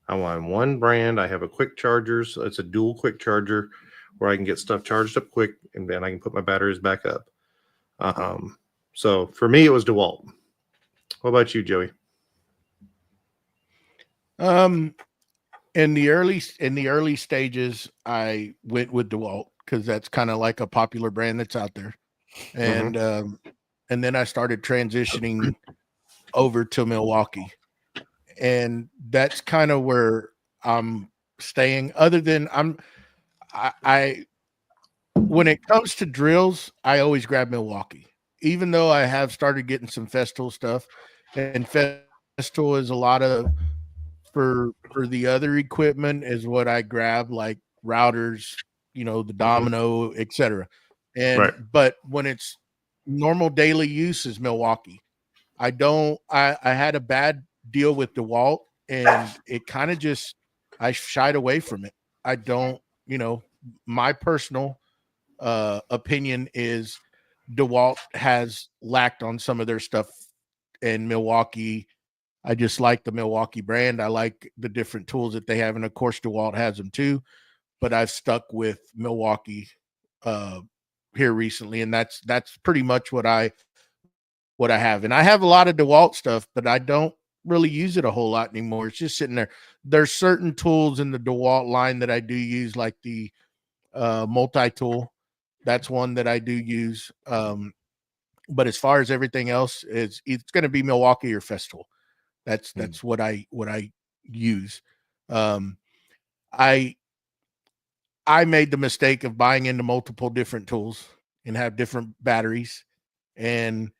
[SPEAKER 3] I want one brand. I have a quick chargers. It's a dual quick charger where I can get stuff charged up quick and then I can put my batteries back up. So for me, it was DeWalt. What about you, Joey?
[SPEAKER 1] In the early stages, I went with DeWalt because that's kind of like a popular brand that's out there. And then I started transitioning over to Milwaukee. And that's kind of where I'm staying. Other than I when it comes to drills, I always grab Milwaukee, even though I have started getting some Festool stuff. And Festool is a lot of for the other equipment is what I grab, like routers, the Domino, etc. But when it's normal daily use is Milwaukee. I had a bad deal with DeWalt and it kind of just, I shied away from it. I don't, my personal opinion is DeWalt has lacked on some of their stuff, and Milwaukee, I just like the Milwaukee brand. I like the different tools that they have. And of course, DeWalt has them too, but I've stuck with Milwaukee here recently. And that's pretty much what I have. And I have a lot of DeWalt stuff, but I don't really use it a whole lot anymore. It's just sitting there. There's certain tools in the DeWalt line that I do use, like the multi-tool. That's one that I do use. But as far as everything else, it's going to be Milwaukee or Festool. That's what I use. I made the mistake of buying into multiple different tools and have different batteries, and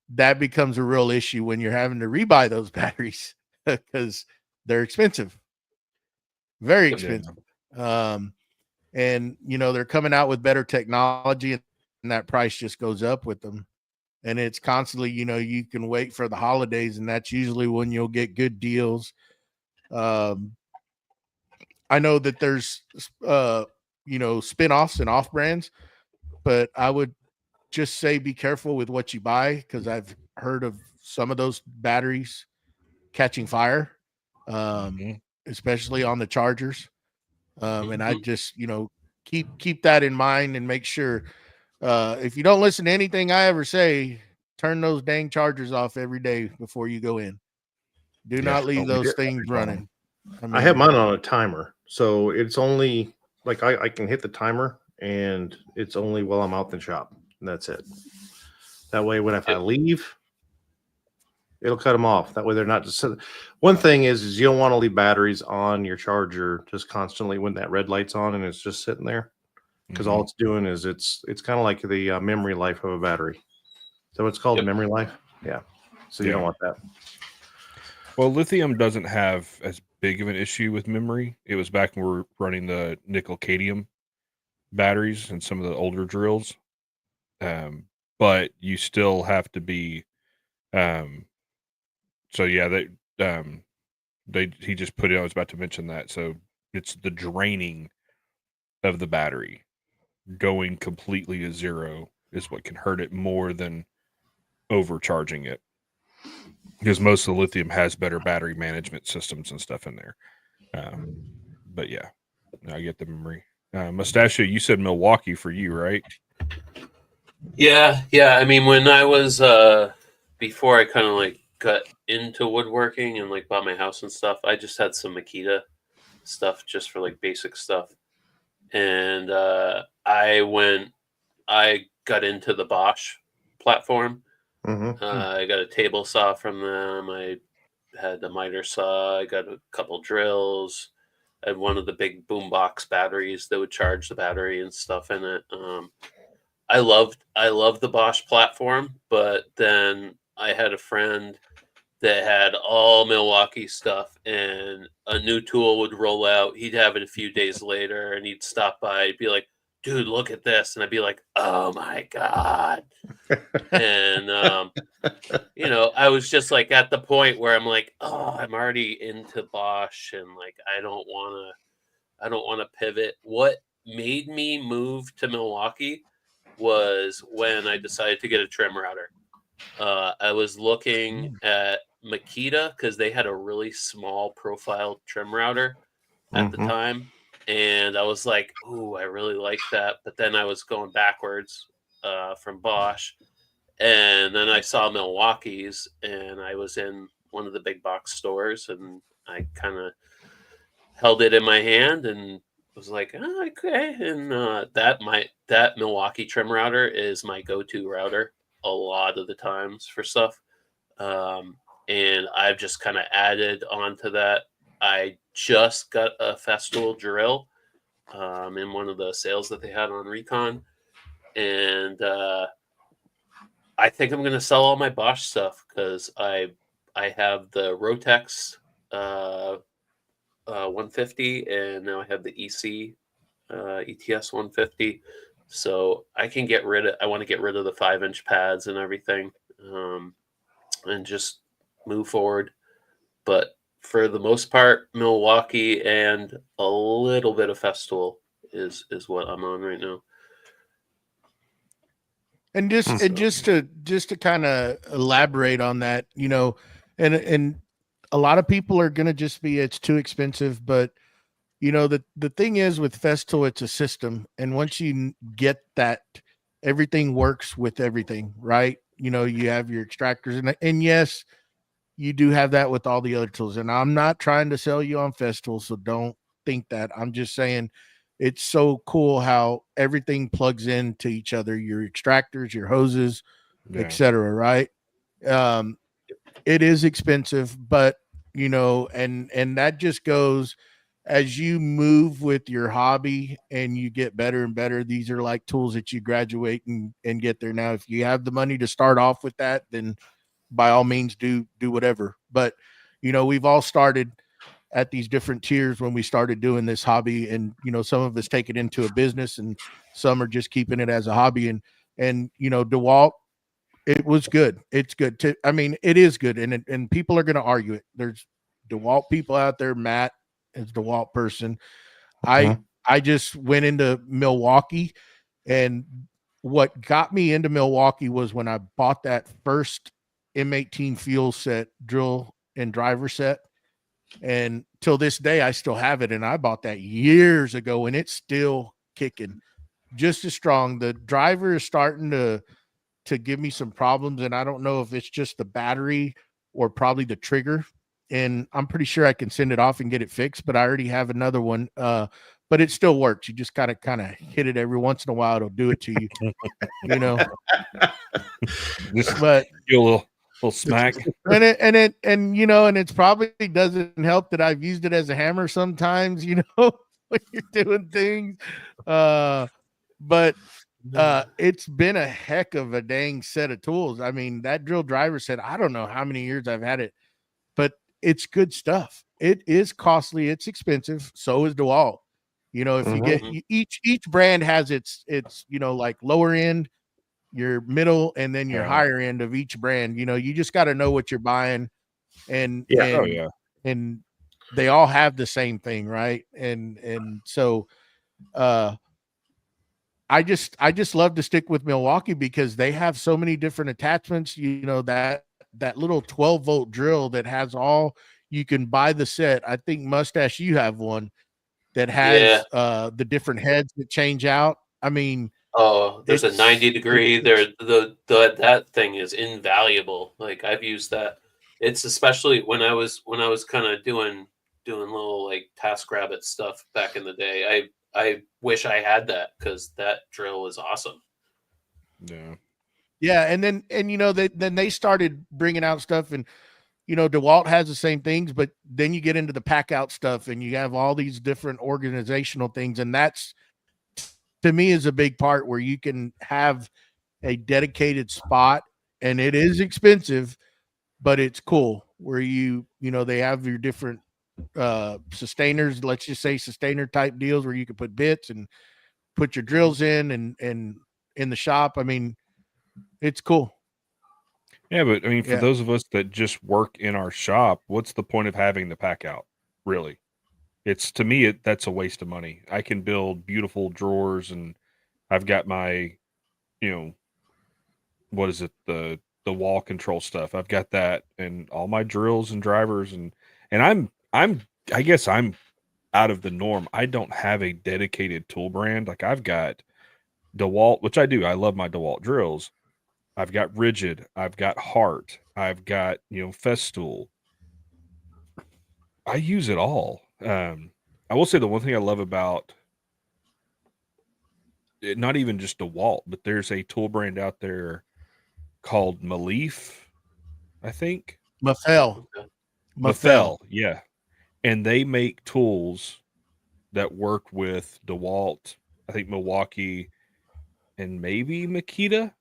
[SPEAKER 1] that becomes a real issue when you're having to rebuy those batteries because they're expensive, very expensive. And they're coming out with better technology, and that price just goes up with them. And it's constantly, you can wait for the holidays, and that's usually when you'll get good deals. I know that there's, spin-offs and off brands, but I would just say be careful with what you buy, because I've heard of some of those batteries catching fire, especially on the chargers. And I just, keep that in mind and make sure, if you don't listen to anything I ever say, turn those dang chargers off every day before you go in. Do not leave those things running.
[SPEAKER 3] I have mine on a timer, so it's only like I can hit the timer, and it's only while I'm out in the shop, and that's it. That way, if I leave, it'll cut them off. That way, they're not just. One thing is you don't want to leave batteries on your charger just constantly when that red light's on and it's just sitting there, because all it's doing is it's kind of like the memory life of a battery. So it's called memory life. Yeah. So you don't want that.
[SPEAKER 2] Well, lithium doesn't have as big of an issue with memory. It was back when we were running the nickel cadmium batteries and some of the older drills. But you still have to be. So yeah, he just put it. I was about to mention that. So it's the draining of the battery going completely to zero is what can hurt it more than overcharging it. Because most of the lithium has better battery management systems and stuff in there. But yeah, I get the memory. Mustache, you said Milwaukee for you, right?
[SPEAKER 4] Yeah. I mean, when I was before I kind of like got into woodworking and like bought my house and stuff, I just had some Makita stuff just for like basic stuff. And I got into the Bosch platform. I got a table saw from them. I had the miter saw. I got a couple drills. I had one of the big boombox batteries that would charge the battery and stuff in it. I loved the Bosch platform, but then I had a friend that had all Milwaukee stuff, and a new tool would roll out. He'd have it a few days later, and he'd stop by. He'd be like, "Dude, look at this," and I'd be like, "Oh my god!" And I was just like at the point where I'm like, "Oh, I'm already into Bosch, and like I don't want to pivot." What made me move to Milwaukee was when I decided to get a trim router. I was looking at Makita because they had a really small profile trim router at the time. And I was like, ooh, I really like that. But then I was going backwards from Bosch. And then I saw Milwaukee's, and I was in one of the big box stores, and I kind of held it in my hand and was like, oh, okay. And that Milwaukee trim router is my go-to router a lot of the times for stuff. And I've just kind of added on to that. I just got a Festool drill in one of the sales that they had on Recon. And I think I'm going to sell all my Bosch stuff because I have the Rotex 150, and now I have the EC ETS 150. So I can I want to get rid of the 5-inch pads and everything, and just move forward. But for the most part, Milwaukee and a little bit of Festool is what I'm on right now.
[SPEAKER 1] And just to kind of elaborate on that, and a lot of people are going to just be, it's too expensive, but the thing is with Festool, it's a system. And once you get that, everything works with everything, right? You have your extractors and yes, you do have that with all the other tools. And I'm not trying to sell you on Festool, so don't think that. I'm just saying it's so cool how everything plugs into each other, your extractors, your hoses, etc. Right? It is expensive, but and that just goes as you move with your hobby and you get better and better. These are like tools that you graduate and get there. Now, if you have the money to start off with that, then by all means do whatever. But we've all started at these different tiers when we started doing this hobby, and some of us take it into a business and some are just keeping it as a hobby. And DeWalt, it was good. It's good to, it is good. And people are going to argue it. There's DeWalt people out there. Matt is DeWalt person. I just went into Milwaukee, and what got me into Milwaukee was when I bought that first M18 fuel set, drill and driver set. And till this day, I still have it. And I bought that years ago, and it's still kicking just as strong. The driver is starting to give me some problems, and I don't know if it's just the battery or probably the trigger. And I'm pretty sure I can send it off and get it fixed, but I already have another one. but it still works. You just kind of hit it every once in a while. It'll do it to you, you know.
[SPEAKER 2] Just
[SPEAKER 1] But
[SPEAKER 2] give a little smack.
[SPEAKER 1] and you know, and it's probably doesn't help that I've used it as a hammer sometimes, you know, when you're doing things. But it's been a heck of a dang set of tools. I mean, that drill driver said, I don't know how many years I've had it, but it's good stuff. It is costly, it's expensive. So is DeWalt. You know, if you get each brand has its you know, like lower end, your middle, and then your higher end of each brand. You know, you just got to know what you're buying, and and they all have the same thing, right? And so I just love to stick with Milwaukee because they have so many different attachments. You know, that little 12-volt drill that has all, you can buy the set. I think Mustache, you have one that has the different heads that change out. I mean,
[SPEAKER 4] oh, there's a 90-degree. That thing is invaluable. Like, I've used that. It's especially when I was kind of doing little like TaskRabbit stuff back in the day. I wish I had that because that drill is awesome.
[SPEAKER 1] Yeah, and you know, then they started bringing out stuff, and you know, DeWalt has the same things, but then you get into the pack out stuff, and you have all these different organizational things, and that's, to me, is a big part where you can have a dedicated spot, and it is expensive, but it's cool where you know, they have your different sustainers, let's just say sustainer type deals where you can put bits and put your drills in and in the shop. I mean, it's cool.
[SPEAKER 2] Yeah, but I mean, for those of us that just work in our shop, what's the point of having the pack out? Really, it's, to me, that's a waste of money. I can build beautiful drawers, and I've got my, you know, what is it, the wall control stuff. I've got that, and all my drills and drivers, and I guess I'm out of the norm. I don't have a dedicated tool brand. Like, I've got DeWalt, which I do. I love my DeWalt drills. I've got Rigid. I've got Hart. I've got, you know, Festool. I use it all. I will say the one thing I love about it, not even just DeWalt, but there's a tool brand out there called Maleef, I think.
[SPEAKER 1] Mafel,
[SPEAKER 2] yeah. And they make tools that work with DeWalt, I think Milwaukee, and maybe Makita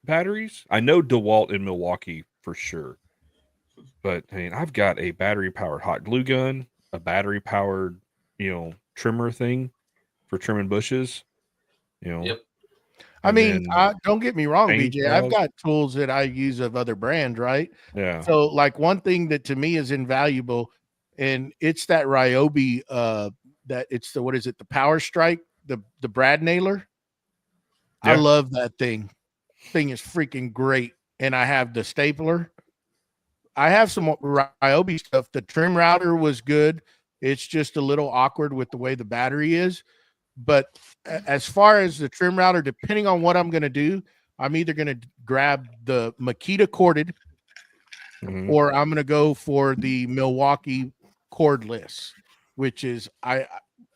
[SPEAKER 2] batteries. I know DeWalt and Milwaukee for sure. But I mean, I've got a battery powered hot glue gun, a battery powered, you know, trimmer thing for trimming bushes. You know.
[SPEAKER 4] Yep.
[SPEAKER 1] I mean, don't get me wrong, BJ. I've
[SPEAKER 2] saws.
[SPEAKER 1] got tools that I use of other brands, right?
[SPEAKER 2] Yeah.
[SPEAKER 1] So, like, one thing that to me is invaluable, and it's that Ryobi, that it's the, what is it, the Power Strike, the Brad nailer.
[SPEAKER 2] Yeah.
[SPEAKER 1] I love that thing. Thing is freaking great. And I have the stapler. I have some Ryobi stuff. The trim router was good. It's just a little awkward with the way the battery is. But as far as the trim router, depending on what I'm going to do, I'm either going to grab the Makita corded, or I'm going to go for the Milwaukee cordless, which is,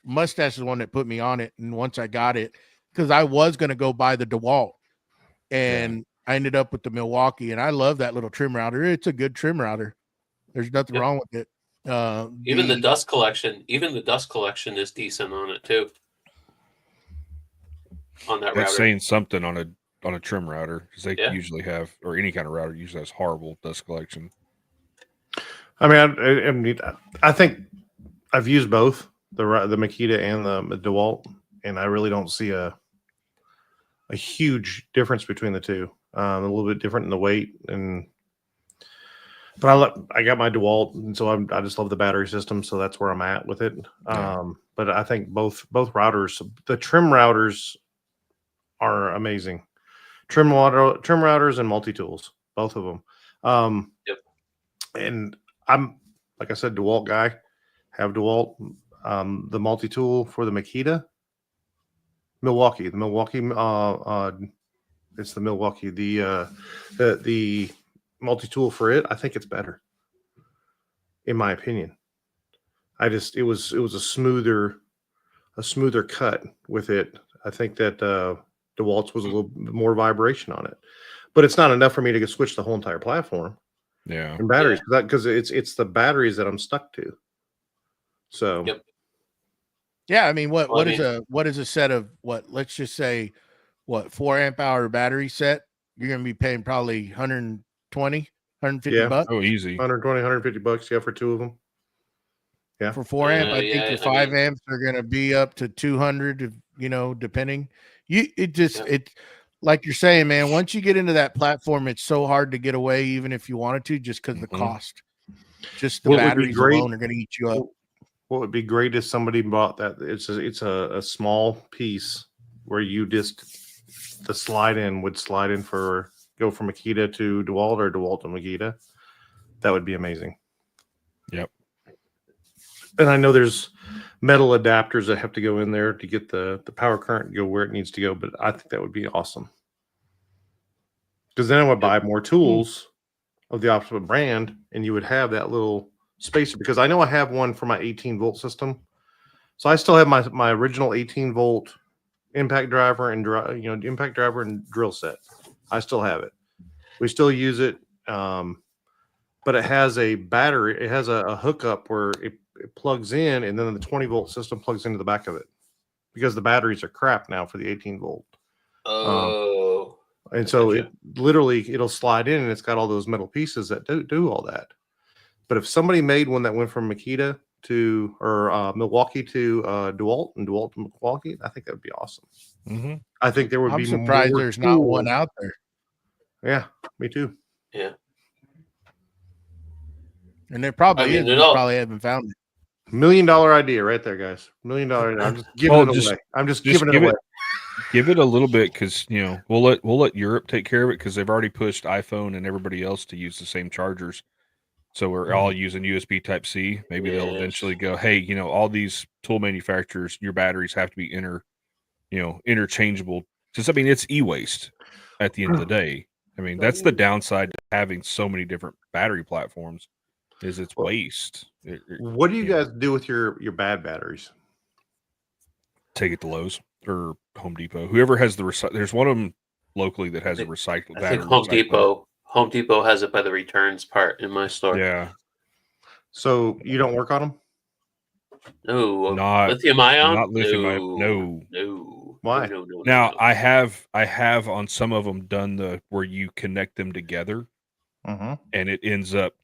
[SPEAKER 1] Mustache is the one that put me on it. And once I got it, because I was going to go buy the DeWalt, and I ended up with the Milwaukee, and I love that little trim router. It's a good trim router. There's nothing wrong with it.
[SPEAKER 4] Even the dust collection is decent on it too. On that
[SPEAKER 2] That's
[SPEAKER 4] router.
[SPEAKER 2] saying something on a trim router, because they usually have, or any kind of router usually has horrible dust collection.
[SPEAKER 3] I mean, I think I've used both the Makita and the DeWalt, and I really don't see a huge difference between the two. A little bit different in the weight, but I got my DeWalt, and so I just love the battery system, so that's where I'm at with it. But I think both routers, the trim routers, are amazing. Trim routers and multi-tools, both of them. And I'm, like I said, DeWalt guy. Have DeWalt. The multi-tool for the Makita, Milwaukee. It's the Milwaukee. The multi-tool for it, I think it's better, in my opinion. It was a smoother smoother cut with it. I think that DeWalt's was a little bit more vibration on it, but it's not enough for me to switch the whole entire platform
[SPEAKER 2] Yeah.
[SPEAKER 3] and batteries because it's the batteries that I'm stuck to. So
[SPEAKER 4] Yep.
[SPEAKER 1] Yeah, I mean, what
[SPEAKER 4] Well,
[SPEAKER 1] what is a set of what? Let's just say, 4 amp hour battery set? You're going to be paying probably 120, 150
[SPEAKER 3] Yeah.
[SPEAKER 1] bucks
[SPEAKER 2] Oh, easy.
[SPEAKER 3] 120, 150 bucks. Yeah, for two of them. Yeah.
[SPEAKER 1] for 4 amp. I think
[SPEAKER 4] yeah,
[SPEAKER 1] your
[SPEAKER 4] I
[SPEAKER 1] 5
[SPEAKER 4] mean-
[SPEAKER 1] amps are going to be up to 200. Depending. It
[SPEAKER 4] Yeah.
[SPEAKER 1] like you're saying, man. Once you get into that platform, it's so hard to get away, even if you wanted to, just because the
[SPEAKER 2] Mhm.
[SPEAKER 1] cost. Just the
[SPEAKER 3] What would be
[SPEAKER 1] batteries
[SPEAKER 3] great-
[SPEAKER 1] alone are going to eat you up.
[SPEAKER 3] What would be great is somebody bought that. It's a small piece where you just the slide in would slide in for go from Makita to DeWalt or DeWalt to Makita. That would be amazing.
[SPEAKER 2] Yep.
[SPEAKER 3] And I know there's metal adapters that have to go in there to get the power current to go where it needs to go, but I think that would be awesome. Because then I would buy more tools of the opposite brand, and you would have that little spacer. Because I know I have one for my 18-volt system, so I still have my original 18-volt impact driver and impact driver and drill set. I still have it. We still use it, but it has a battery. It has a hookup where it plugs in, and then the 20-volt system plugs into the back of it because the batteries are crap now for the 18-volt.
[SPEAKER 4] Oh.
[SPEAKER 3] And so
[SPEAKER 4] Gotcha.
[SPEAKER 3] it'll slide in, and it's got all those metal pieces that do all that. But if somebody made one that went from Makita to Milwaukee to DeWalt and DeWalt to Milwaukee, I think that would be awesome.
[SPEAKER 2] Mm-hmm.
[SPEAKER 3] I think there would
[SPEAKER 1] I'm
[SPEAKER 3] be
[SPEAKER 1] surprised
[SPEAKER 3] more
[SPEAKER 1] there's not one
[SPEAKER 3] tools.
[SPEAKER 1] out there.
[SPEAKER 3] Yeah, me too.
[SPEAKER 4] Yeah.
[SPEAKER 1] And there probably
[SPEAKER 4] I mean,
[SPEAKER 1] is. We
[SPEAKER 4] it all-
[SPEAKER 1] probably haven't found it.
[SPEAKER 3] $1 million idea right there, guys. $1 million. I'm just giving
[SPEAKER 2] Well,
[SPEAKER 3] it
[SPEAKER 2] just-
[SPEAKER 3] away. I'm just
[SPEAKER 2] just
[SPEAKER 3] giving it
[SPEAKER 2] give
[SPEAKER 3] away.
[SPEAKER 2] Give it a little bit because we'll let Europe take care of it because they've already pushed iPhone and everybody else to use the same chargers. So we're all using USB Type C. Maybe they'll
[SPEAKER 4] Yes.
[SPEAKER 2] eventually go, hey, all these tool manufacturers, your batteries have to be interchangeable. Because I mean, it's e-waste at the end of the day. I mean, that's the downside to having so many different battery platforms is it's waste.
[SPEAKER 3] What do you guys do with your bad batteries?
[SPEAKER 2] Take it to Lowe's or Home Depot. Whoever has there's one of them locally that has a recycled
[SPEAKER 4] I
[SPEAKER 2] battery.
[SPEAKER 4] think Home
[SPEAKER 2] recycling.
[SPEAKER 4] Home Depot has it by the returns part in my store.
[SPEAKER 2] Yeah.
[SPEAKER 3] So you don't work on them?
[SPEAKER 4] No,
[SPEAKER 2] Not-
[SPEAKER 4] lithium ion.
[SPEAKER 2] not lithium ion, no.
[SPEAKER 4] no.
[SPEAKER 3] Why?
[SPEAKER 4] No.
[SPEAKER 2] Now
[SPEAKER 4] no.
[SPEAKER 2] I have on some of them done the where you connect them together
[SPEAKER 3] Mm-hmm.
[SPEAKER 2] and it ends up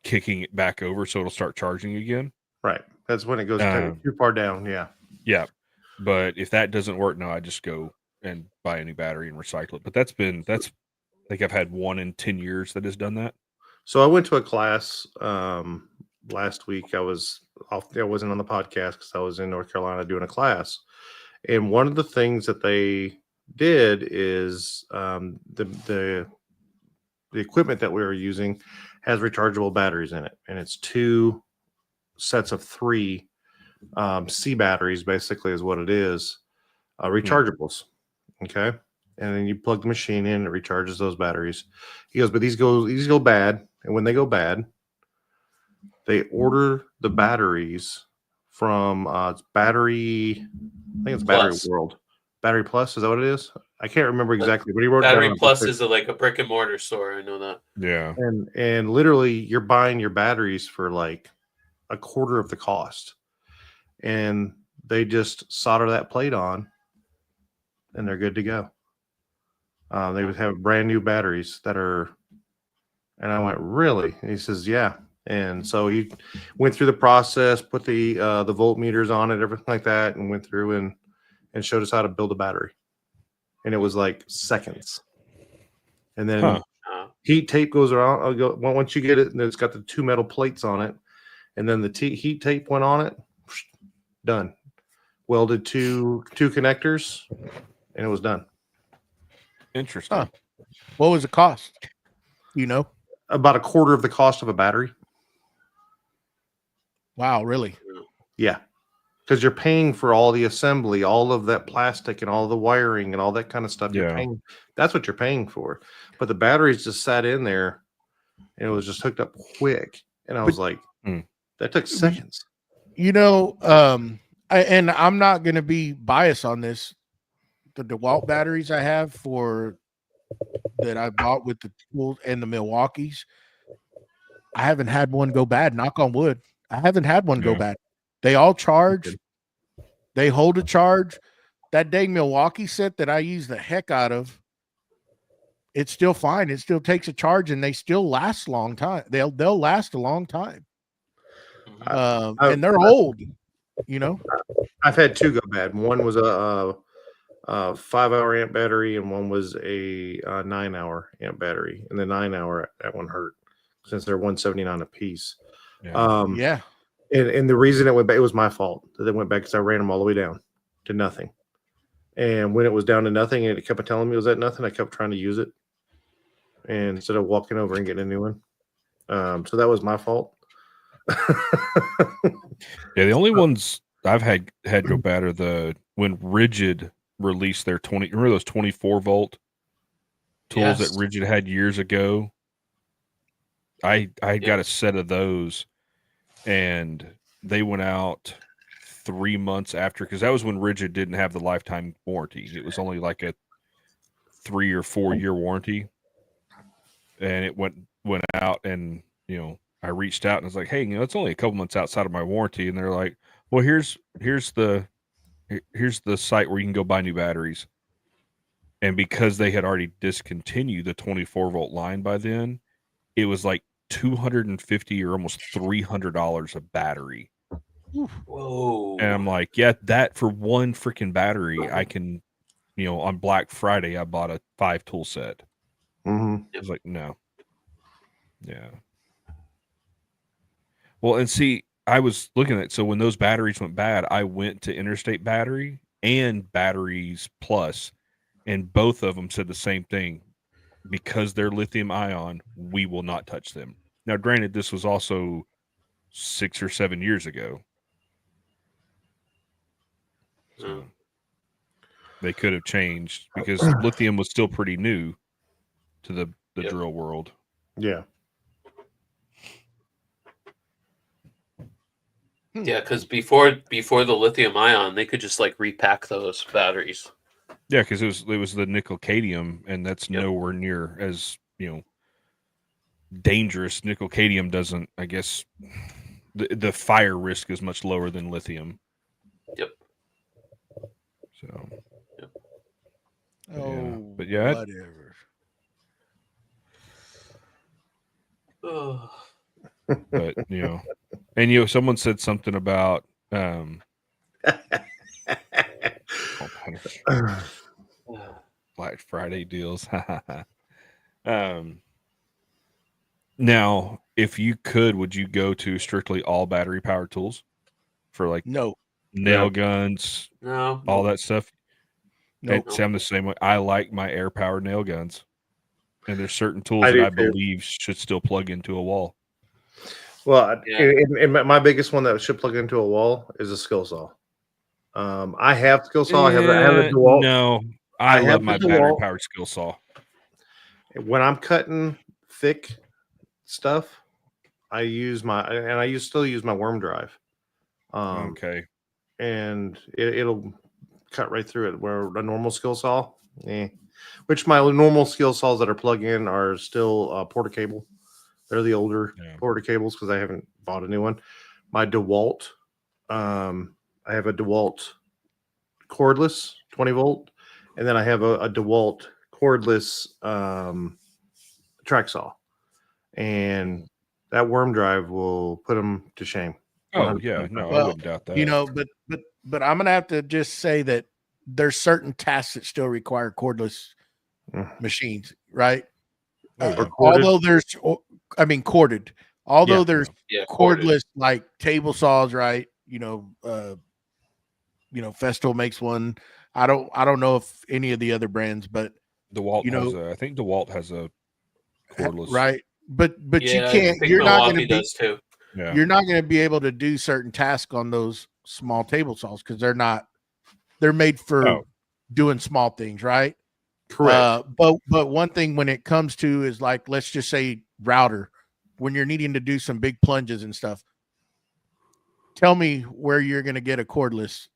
[SPEAKER 2] kicking it back over so it'll start charging again.
[SPEAKER 3] Right. That's when it goes too far down. Yeah.
[SPEAKER 2] Yeah. But if that doesn't work, no, I just go and buy a new battery and recycle it. But I think I've had one in 10 years that has done that.
[SPEAKER 3] So I went to a class last week. I wasn't on the podcast because I was in North Carolina doing a class. And one of the things that they did is the equipment that we were using has rechargeable batteries in it. And it's 2 sets of 3 C batteries, basically, is what it is. Rechargeables. Okay. And then you plug the machine in, it recharges those batteries. He goes, but these go bad. And when they go bad, they order the batteries from it's Battery, I think it's Battery
[SPEAKER 4] Plus.
[SPEAKER 3] World. Battery Plus, is that what it is? I can't remember exactly, but he wrote it
[SPEAKER 4] Battery
[SPEAKER 3] down.
[SPEAKER 4] Plus is like a brick and mortar store. I know that.
[SPEAKER 2] Yeah.
[SPEAKER 3] And literally you're buying your batteries for like a quarter of the cost. And they just solder that plate on and they're good to go. They would have brand new batteries that are, and I went, really? And he says, yeah. And so he went through the process, put the voltmeters on it, everything like that, and went through and showed us how to build a battery. And it was like seconds. And then heat tape goes around. Once you get it, and it's got the 2 metal plates on it, and then the heat tape went on it, done. Welded two connectors, and it was done.
[SPEAKER 2] Interesting.
[SPEAKER 1] Huh. What was the cost?
[SPEAKER 3] About a quarter of the cost of a battery.
[SPEAKER 1] Wow, really?
[SPEAKER 3] Yeah. Because you're paying for all the assembly, all of that plastic and all the wiring and all that kind of stuff. You're
[SPEAKER 2] Yeah.
[SPEAKER 3] paying. That's what you're paying for. But the batteries just sat in there and it was just hooked up quick. And I was like, that took seconds.
[SPEAKER 1] And I'm not going to be biased on this. The DeWalt batteries I have that I bought with the tools and the Milwaukees, I haven't had one go bad. Knock on wood. I haven't had one go
[SPEAKER 2] Yeah.
[SPEAKER 1] bad. They all charge. They hold a charge. That dang Milwaukee set that I use the heck out of, it's still fine. It still takes a charge, and they still last a long time. They'll last a long time. And they're old. You know,
[SPEAKER 3] I've had two go bad. One was a 5-hour amp battery, and one was a 9-hour amp battery. And the 9-hour, that one hurt since they're $179 a piece.
[SPEAKER 2] Yeah.
[SPEAKER 1] Yeah.
[SPEAKER 3] And the reason it went back, it was my fault that it went back because I ran them all the way down to nothing. And when it was down to nothing, and it kept telling me it was at nothing, I kept trying to use it, and instead of walking over and getting a new one. So that was my fault.
[SPEAKER 2] Yeah, the only ones I've had go bad are when Rigid released their 20. Remember those 24-volt tools
[SPEAKER 4] Yes.
[SPEAKER 2] that Rigid had years ago? I got a set of those, and they went out 3 months after, because that was when Rigid didn't have the lifetime warranty. It was only like a 3 or 4 year warranty, and it went out, and I reached out and was like, hey, it's only a couple months outside of my warranty, and they're like, well, here's the site where you can go buy new batteries. And because they had already discontinued the 24-volt line by then, it was like $250 or almost $300 a battery.
[SPEAKER 4] Whoa.
[SPEAKER 2] And I'm like, yeah, that for one freaking battery, I can, on Black Friday, I bought a 5-tool set.
[SPEAKER 3] Mm-hmm.
[SPEAKER 2] I was like, no. Yeah. Well, and see, I was looking at, so when those batteries went bad, I went to Interstate Battery and Batteries Plus, and both of them said the same thing. Because they're lithium ion, we will not touch them. Now, granted, this was also 6 or 7 years ago. So they could have changed because lithium was still pretty new to the drill world.
[SPEAKER 3] Yeah.
[SPEAKER 4] Yeah, because before the lithium ion, they could just like repack those batteries.
[SPEAKER 2] Yeah, because it was the nickel cadmium, and that's nowhere near as dangerous. Nickel cadmium doesn't, I guess, the fire risk is much lower than lithium.
[SPEAKER 4] Yep.
[SPEAKER 2] So.
[SPEAKER 4] Yep.
[SPEAKER 1] Oh,
[SPEAKER 2] but yeah,
[SPEAKER 1] whatever.
[SPEAKER 2] But and someone said something about Black Friday deals. Now, if you could, would you go to strictly all battery powered tools for like
[SPEAKER 1] No.
[SPEAKER 2] nail guns,
[SPEAKER 4] No.
[SPEAKER 2] all that stuff?
[SPEAKER 1] No.
[SPEAKER 2] See, I'm the same way. I like my air powered nail guns, and there's certain tools that I believe should still plug into a wall.
[SPEAKER 3] Well, and my biggest one that should plug into a wall is a skill saw. I have skill saw. I have a DeWalt.
[SPEAKER 2] No, I love my battery powered skill saw.
[SPEAKER 3] When I'm cutting thick stuff, I still use my worm drive.
[SPEAKER 2] Okay.
[SPEAKER 3] And it'll cut right through it. Where a normal skill saw, which my normal skill saws that are plug-in are still porta cable. They're the older porta cables because I haven't bought a new one. My DeWalt, I have a DeWalt cordless 20-volt, and then I have a DeWalt cordless track saw, and that worm drive will put them to shame.
[SPEAKER 2] Oh yeah, no, I wouldn't doubt that.
[SPEAKER 1] But I'm gonna have to just say that there's certain tasks that still require cordless machines, right? Although there's, corded. Although there's cordless like table saws, right? Festool makes one. I don't know if any of the other brands, but
[SPEAKER 2] DeWalt has I think DeWalt has a cordless,
[SPEAKER 1] right? But you can't.
[SPEAKER 4] I think
[SPEAKER 1] You're not going to be.
[SPEAKER 4] does too.
[SPEAKER 2] Yeah.
[SPEAKER 1] You're not going to be able to do certain tasks on those small table saws because they're made for doing small things, right?
[SPEAKER 3] Correct.
[SPEAKER 1] But one thing when it comes to is like, let's just say router, when you're needing to do some big plunges and stuff, tell me where you're going to get a cordless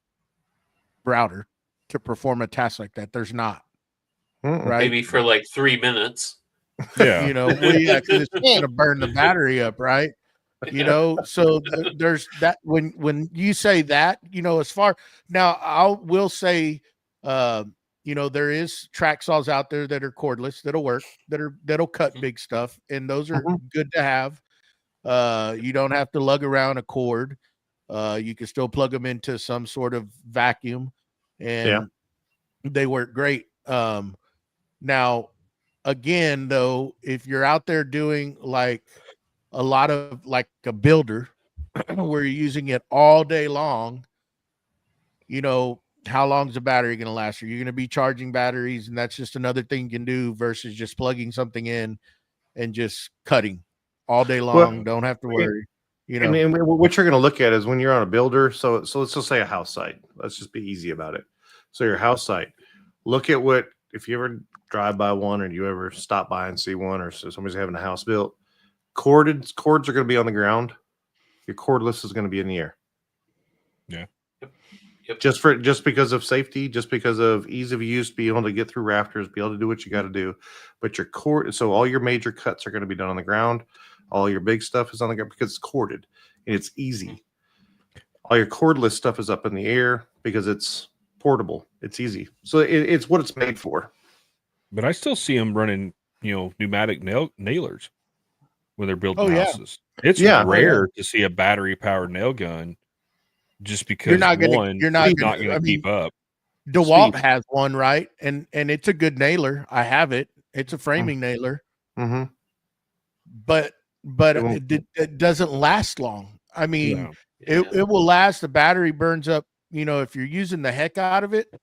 [SPEAKER 1] router to perform a task like that. There's not,
[SPEAKER 3] Mm-mm.
[SPEAKER 1] right?
[SPEAKER 4] Maybe for like 3 minutes.
[SPEAKER 2] Yeah.
[SPEAKER 1] You know, well, yeah, because it's going to burn the battery up, right? You know, so there's that. When you say that, you know, as far now, will say, you know, there is track saws out there that are cordless that'll work, that'll cut big stuff, and those are good to have. You don't have to lug around a cord. You can still plug them into some sort of vacuum, and they work great. Now, again, though, if you're out there doing like a lot of like a builder where you're using it all day long, you know, how long is the battery going to last? Are you going to be charging batteries? And that's just another thing you can do versus just plugging something in and just cutting all day long.
[SPEAKER 3] Well,
[SPEAKER 1] Don't have to worry. You know,
[SPEAKER 3] and what you're going to look at is when you're on a builder. So let's just say a house site. Let's just be easy about it. So your house site, look at what, if you ever drive by one or you ever stop by and see one, or so somebody's having a house built, cords are going to be on the ground. Your cordless is going to be in the air.
[SPEAKER 2] Yeah.
[SPEAKER 4] Yep.
[SPEAKER 3] Just because of safety, just because of ease of use, be able to get through rafters, be able to do what you got to do. But your cord, so all your major cuts are going to be done on the ground. All your big stuff is on the ground because it's corded and it's easy. All your cordless stuff is up in the air because it's portable. It's easy. So it's what it's made for.
[SPEAKER 2] But I still see them running, you know, pneumatic nailers when they're building houses. It's rare to see a battery powered nail gun just because
[SPEAKER 1] you're not going
[SPEAKER 2] to keep up.
[SPEAKER 1] DeWalt has one, right? And it's a good nailer. I have it. It's a framing nailer.
[SPEAKER 3] Mm-hmm.
[SPEAKER 1] But it doesn't last long. I mean, it will last. The battery burns up. You know, if you're using the heck out of it,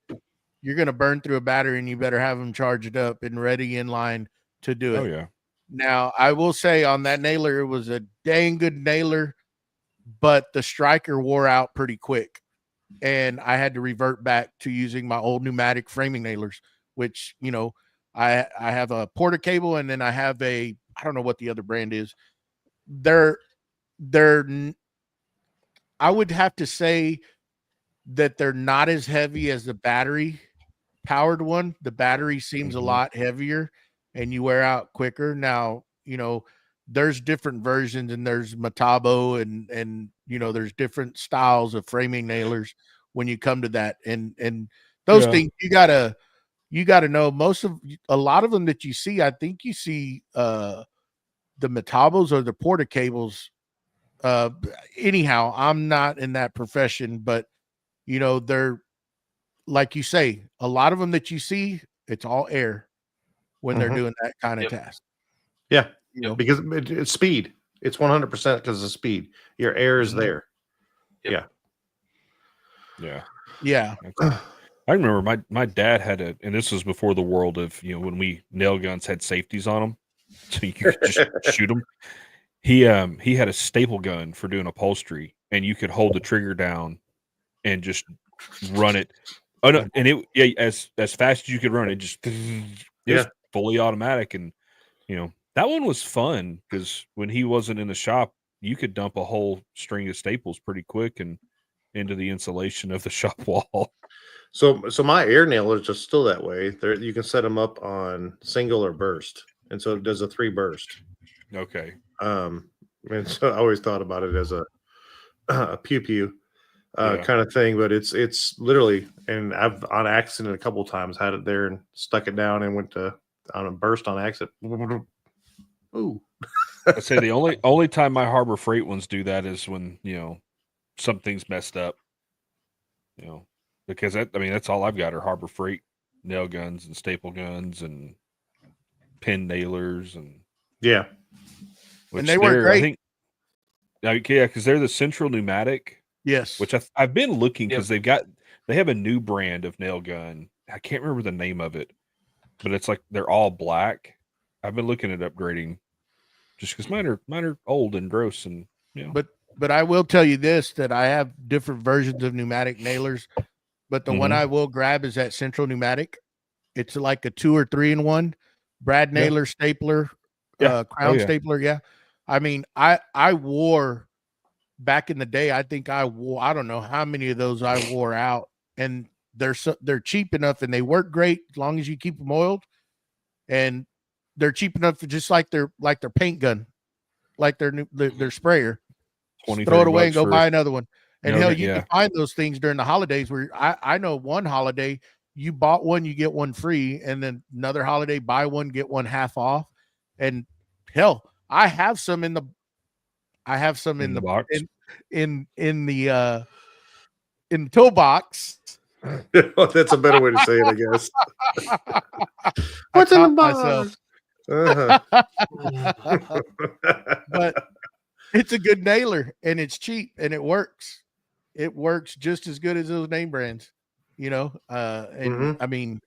[SPEAKER 1] you're going to burn through a battery, and you better have them charged up and ready in line to do it.
[SPEAKER 2] Oh, yeah.
[SPEAKER 1] Now, I will say on that nailer, it was a dang good nailer, but the striker wore out pretty quick. And I had to revert back to using my old pneumatic framing nailers, which, you know, I have a Porter cable, and then I have I don't know what the other brand is. They're I would have to say that they're not as heavy as the battery powered one. The battery seems a lot heavier and you wear out quicker. Now, you know, there's different versions, and there's Metabo and you know, there's different styles of framing nailers when you come to that. And those things you gotta know. A lot of them that you see, I think you see the Metabos or the Porta cables. Anyhow, I'm not in that profession, but you know, they're like you say, a lot of them that you see, it's all air when they're doing that kind of task.
[SPEAKER 3] Yeah.
[SPEAKER 1] You know,
[SPEAKER 3] because it's speed. It's 100% because of speed. Your air is there.
[SPEAKER 4] Yep.
[SPEAKER 1] Yeah.
[SPEAKER 2] I remember my dad had and this was before the world of, you know, when nail guns had safeties on them, so you could just shoot them. He had a staple gun for doing upholstery, and you could hold the trigger down and just run it. Oh no, and as fast as you could run it, just was fully automatic. And you know, that one was fun because when he wasn't in the shop, you could dump a whole string of staples pretty quick and into the insulation of the shop wall.
[SPEAKER 3] So my air nailers are still that way. You can set them up on single or burst, and so it does a 3 burst.
[SPEAKER 2] Okay.
[SPEAKER 3] And so I always thought about it as a pew pew kind of thing, but it's literally, and I've on accident a couple of times had it there and stuck it down and went on a burst on accident. Ooh.
[SPEAKER 2] I'd say the only time my Harbor Freight ones do that is when, you know, something's messed up. You know, because that's all I've got are Harbor Freight nail guns and staple guns and pin nailers and
[SPEAKER 1] and they work great.
[SPEAKER 2] I think, because they're the Central Pneumatic.
[SPEAKER 1] Yes,
[SPEAKER 2] which I've been looking because they have a new brand of nail gun. I can't remember the name of it, but it's like they're all black. I've been looking at upgrading just because mine are old and gross, and you know.
[SPEAKER 1] But I will tell you this, that I have different versions of pneumatic nailers, but the one I will grab is that Central Pneumatic. It's like a 2 or 3-in-1 Brad nailer stapler, crown stapler. Yeah. I mean, I wore back in the day, I think I don't know how many of those I wore out, and they're cheap enough and they work great as long as you keep them oiled, and they're cheap enough for just like their paint gun, like their sprayer.
[SPEAKER 2] 20,
[SPEAKER 1] Throw it
[SPEAKER 2] 30
[SPEAKER 1] away and
[SPEAKER 2] bucks
[SPEAKER 1] go
[SPEAKER 2] for
[SPEAKER 1] buy another one. And
[SPEAKER 2] No,
[SPEAKER 1] hell, you
[SPEAKER 2] yeah.
[SPEAKER 1] can find those things during the holidays where I know one holiday you bought one, you get one free, and then another holiday, buy one, get one half off. And hell, I have some in the
[SPEAKER 2] box.
[SPEAKER 1] in the toe box.
[SPEAKER 3] That's a better way to say it, I guess.
[SPEAKER 1] I
[SPEAKER 3] What's in the
[SPEAKER 1] caught myself.
[SPEAKER 3] box?
[SPEAKER 1] But it's a good nailer and it's cheap and it works. It works just as good as those name brands, you know. And I mean,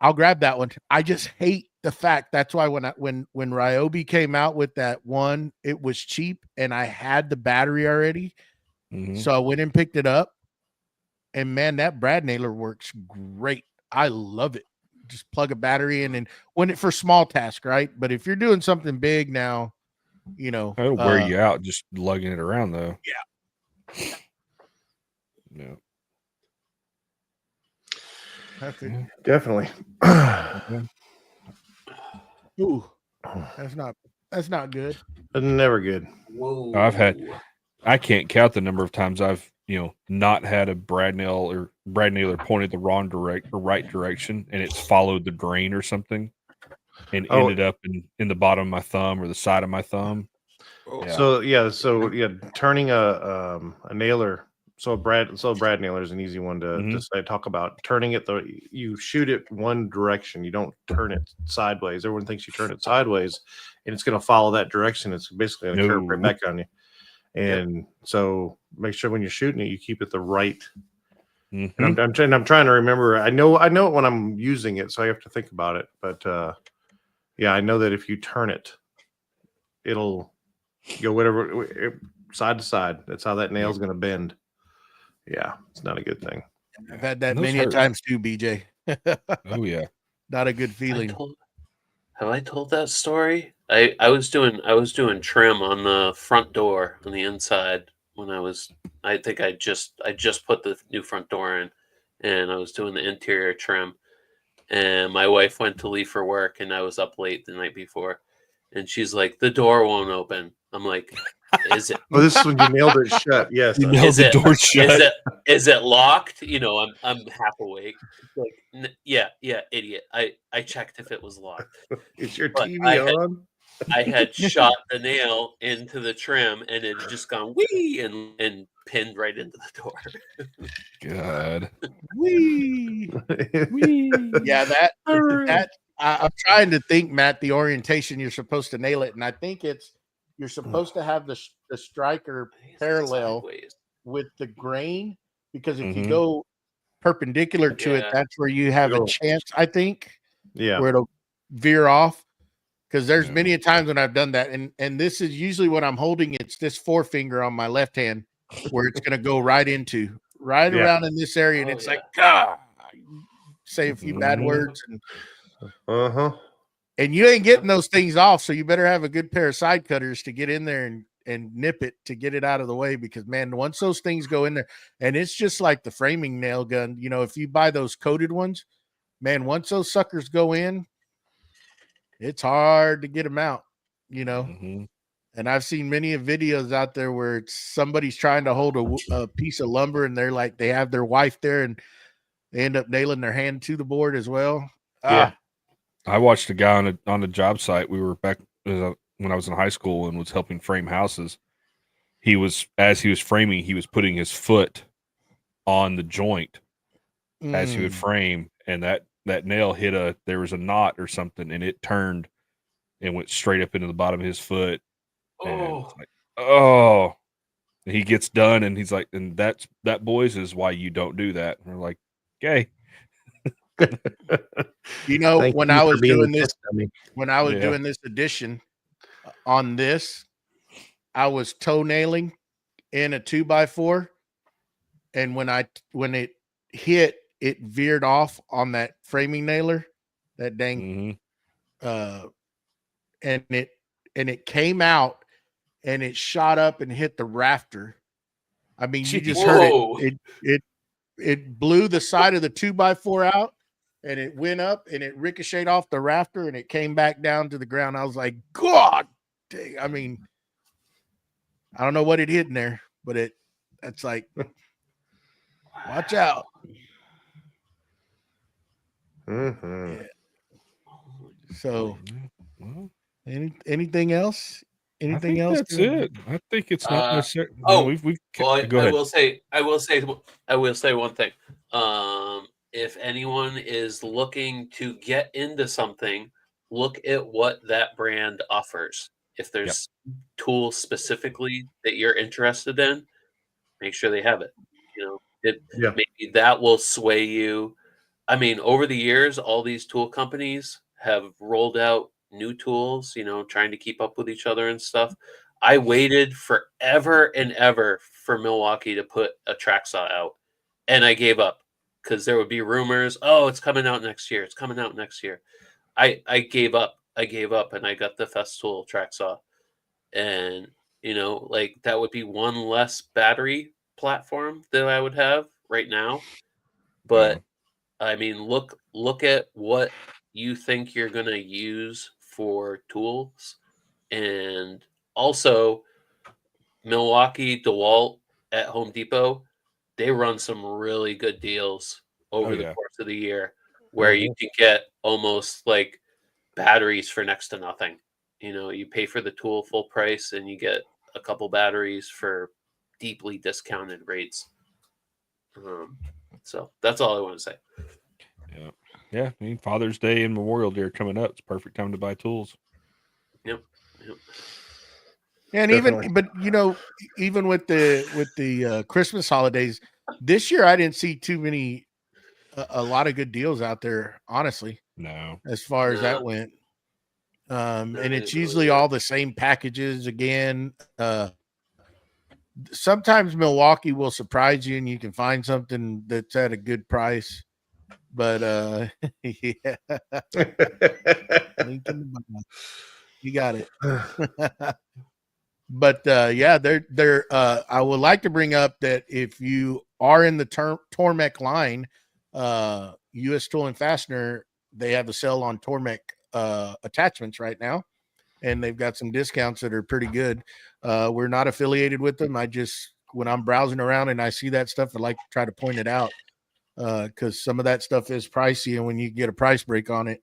[SPEAKER 1] I'll grab that one. I just hate the fact that's why when Ryobi came out with that one, it was cheap and I had the battery already. So I went and picked it up. And man, that brad nailer works great. I love it. Just plug a battery in and when it for small task, right? But if you're doing something big now, you know,
[SPEAKER 2] It'll wear you out just lugging it around, though.
[SPEAKER 1] Yeah.
[SPEAKER 2] No.
[SPEAKER 3] Definitely.
[SPEAKER 1] Ooh, that's not good.
[SPEAKER 3] Never good.
[SPEAKER 4] Whoa.
[SPEAKER 2] I can't count the number of times I've, not had a brad nailer pointed the wrong right direction, and it's followed the grain or something, and ended up in the bottom of my thumb or the side of my thumb.
[SPEAKER 3] Yeah. So turning a nailer. So a brad nailer is an easy one to talk about. Turning it you shoot it one direction. You don't turn it sideways. Everyone thinks you turn it sideways, and it's going to follow that direction. It's basically going to curve right back on you. And so make sure when you're shooting it, you keep it the right. And I'm trying to remember. I know it when I'm using it, so I have to think about it. But I know that if you turn it, it'll go whatever side to side. That's how that nail's going to bend. Yeah, it's not a good thing.
[SPEAKER 1] I've had that many times too, BJ.
[SPEAKER 2] Oh yeah,
[SPEAKER 1] not a good feeling.
[SPEAKER 4] Have I told that story? I was doing trim on the front door on the inside when I think I just put the new front door in, and I was doing the interior trim, and my wife went to leave for work, and I was up late the night before, and she's like, "The door won't open." I'm like, "Is it?"
[SPEAKER 3] Oh, this is when you nailed it shut. Yes,
[SPEAKER 2] you nailed the door shut.
[SPEAKER 4] Is it locked? I'm half awake. Like, yeah, idiot. I checked if it was locked.
[SPEAKER 3] Is your TV on?
[SPEAKER 4] I had shot the nail into the trim, and it had just gone wee and pinned right into the door.
[SPEAKER 2] God.
[SPEAKER 1] Wee. Yeah, that I'm trying to think, Matt, the orientation you're supposed to nail it, and I think you're supposed to have the striker parallel with the grain, because if you go perpendicular to it, that's where you have a chance, I think, where it'll veer off. Because there's many a times when I've done that, and this is usually when I'm holding it's this forefinger on my left hand where it's going to go right around in this area, and it's like, God, say a few bad words, and you ain't getting those things off, so you better have a good pair of side cutters to get in there and nip it to get it out of the way, because man, once those things go in there, and it's just like the framing nail gun, if you buy those coated ones, man, once those suckers go in, it's hard to get them out, and I've seen many videos out there where somebody's trying to hold a piece of lumber, and they have their wife there, and they end up nailing their hand to the board as well.
[SPEAKER 2] I watched a guy on a job site. We were back when I was in high school and was helping frame houses. As he was framing, he was putting his foot on the joint as he would frame, and that nail there was a knot or something, and it turned and went straight up into the bottom of his foot. And and he gets done, and he's like, and that, boys, is why you don't do that. And we're like, okay.
[SPEAKER 1] When I was doing this addition on this, I was toe nailing in a 2x4, and when it hit, it veered off on that framing nailer, that dang, and it came out, and it shot up and hit the rafter. I mean, you just
[SPEAKER 4] Whoa.
[SPEAKER 1] heard it blew the side of the 2x4 out, and it went up and it ricocheted off the rafter and it came back down to the ground. I was like, God dang. I mean, I don't know what it hit in there, but that's like, watch out.
[SPEAKER 3] Mm-hmm.
[SPEAKER 1] Yeah. So
[SPEAKER 2] Well,
[SPEAKER 1] anything else?
[SPEAKER 2] I
[SPEAKER 1] Anything
[SPEAKER 2] think
[SPEAKER 1] else?
[SPEAKER 2] that's it. I think it's not necessary.
[SPEAKER 4] oh,
[SPEAKER 2] we've
[SPEAKER 4] Well,
[SPEAKER 2] go
[SPEAKER 4] I
[SPEAKER 2] ahead.
[SPEAKER 4] will say one thing. If anyone is looking to get into something, look at what that brand offers. If there's tools specifically that you're interested in, make sure they have it. Maybe that will sway you. I mean, over the years, all these tool companies have rolled out new tools, trying to keep up with each other and stuff. I waited forever and ever for Milwaukee to put a track saw out, and I gave up because there would be rumors, oh, it's coming out next year. It's coming out next year. I gave up. And I got the Festool track saw. And, like that would be one less battery platform that I would have right now. But I mean, look at what you think you're going to use for tools. And also, Milwaukee, DeWalt at Home Depot, they run some really good deals over the course of the year where you can get almost like batteries for next to nothing. You pay for the tool full price and you get a couple batteries for deeply discounted rates. So that's all I want to say.
[SPEAKER 2] Yeah. I mean, Father's Day and Memorial Day are coming up. It's perfect time to buy tools.
[SPEAKER 4] Yep.
[SPEAKER 1] And even with the Christmas holidays this year, I didn't see a lot of good deals out there, honestly,
[SPEAKER 2] No.
[SPEAKER 1] as far as that went. And it's usually all the same packages again. Sometimes Milwaukee will surprise you and you can find something that's at a good price. But yeah. Link in the bio. You got it. But yeah, they're I would like to bring up that if you are in the Tormek line, US Tool and Fastener, they have a sale on Tormek attachments right now, and they've got some discounts that are pretty good. We're not affiliated with them. When I'm browsing around and I see that stuff, I like to try to point it out because some of that stuff is pricey, and when you get a price break on it,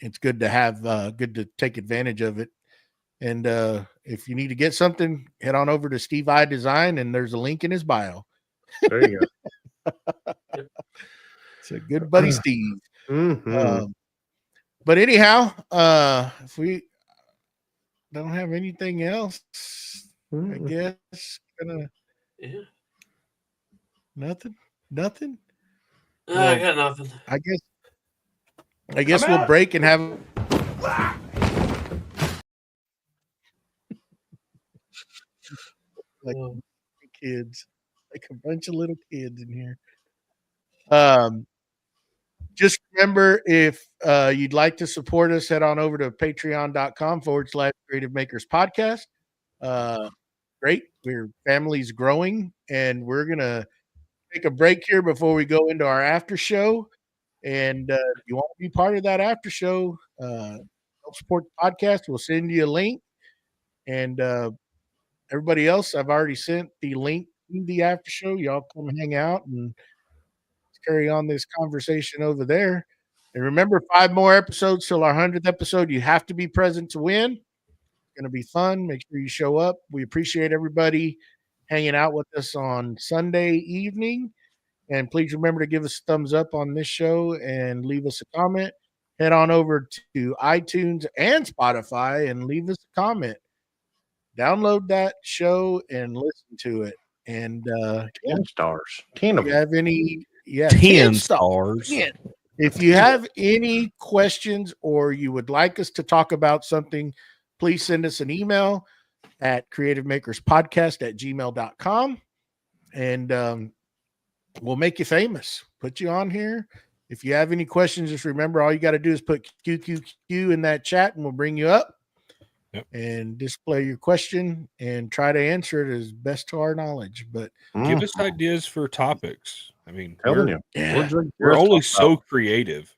[SPEAKER 1] it's good to take advantage of it. And if you need to get something, head on over to Steve I Design, and there's a link in his bio.
[SPEAKER 3] There you go.
[SPEAKER 1] It's a good buddy, Steve.
[SPEAKER 3] Mm-hmm.
[SPEAKER 1] But anyhow, if we don't have anything else, I guess nothing.
[SPEAKER 4] I got nothing.
[SPEAKER 1] I guess we'll break and have. Like kids, like a bunch of little kids in here. Just remember, if you'd like to support us, head on over to patreon.com/Creative Makers Podcast. Great. We're family's growing, and we're going to take a break here before we go into our after show. And if you want to be part of that after show, help support the podcast. We'll send you a link. And everybody else, I've already sent the link to the after show. Y'all come hang out and carry on this conversation over there. And remember, 5 more episodes till our 100th episode. You have to be present to win. It's going to be fun. Make sure you show up. We appreciate everybody hanging out with us on Sunday evening. And please remember to give us a thumbs up on this show and leave us a comment. Head on over to iTunes and Spotify and leave us a comment. Download that show and listen to it. And
[SPEAKER 3] 10 stars. 10 of
[SPEAKER 1] if you
[SPEAKER 3] them.
[SPEAKER 1] have any,
[SPEAKER 2] 10 stars.
[SPEAKER 1] 10. If you have any questions or you would like us to talk about something, please send us an email at creativemakerspodcast@gmail.com. And we'll make you famous. Put you on here. If you have any questions, just remember all you got to do is put QQQ in that chat and we'll bring you up. and display your question and try to answer it as best to our knowledge. But
[SPEAKER 2] Give us ideas for topics. I mean,
[SPEAKER 3] Telling you,
[SPEAKER 1] yeah,
[SPEAKER 2] we're only so creative.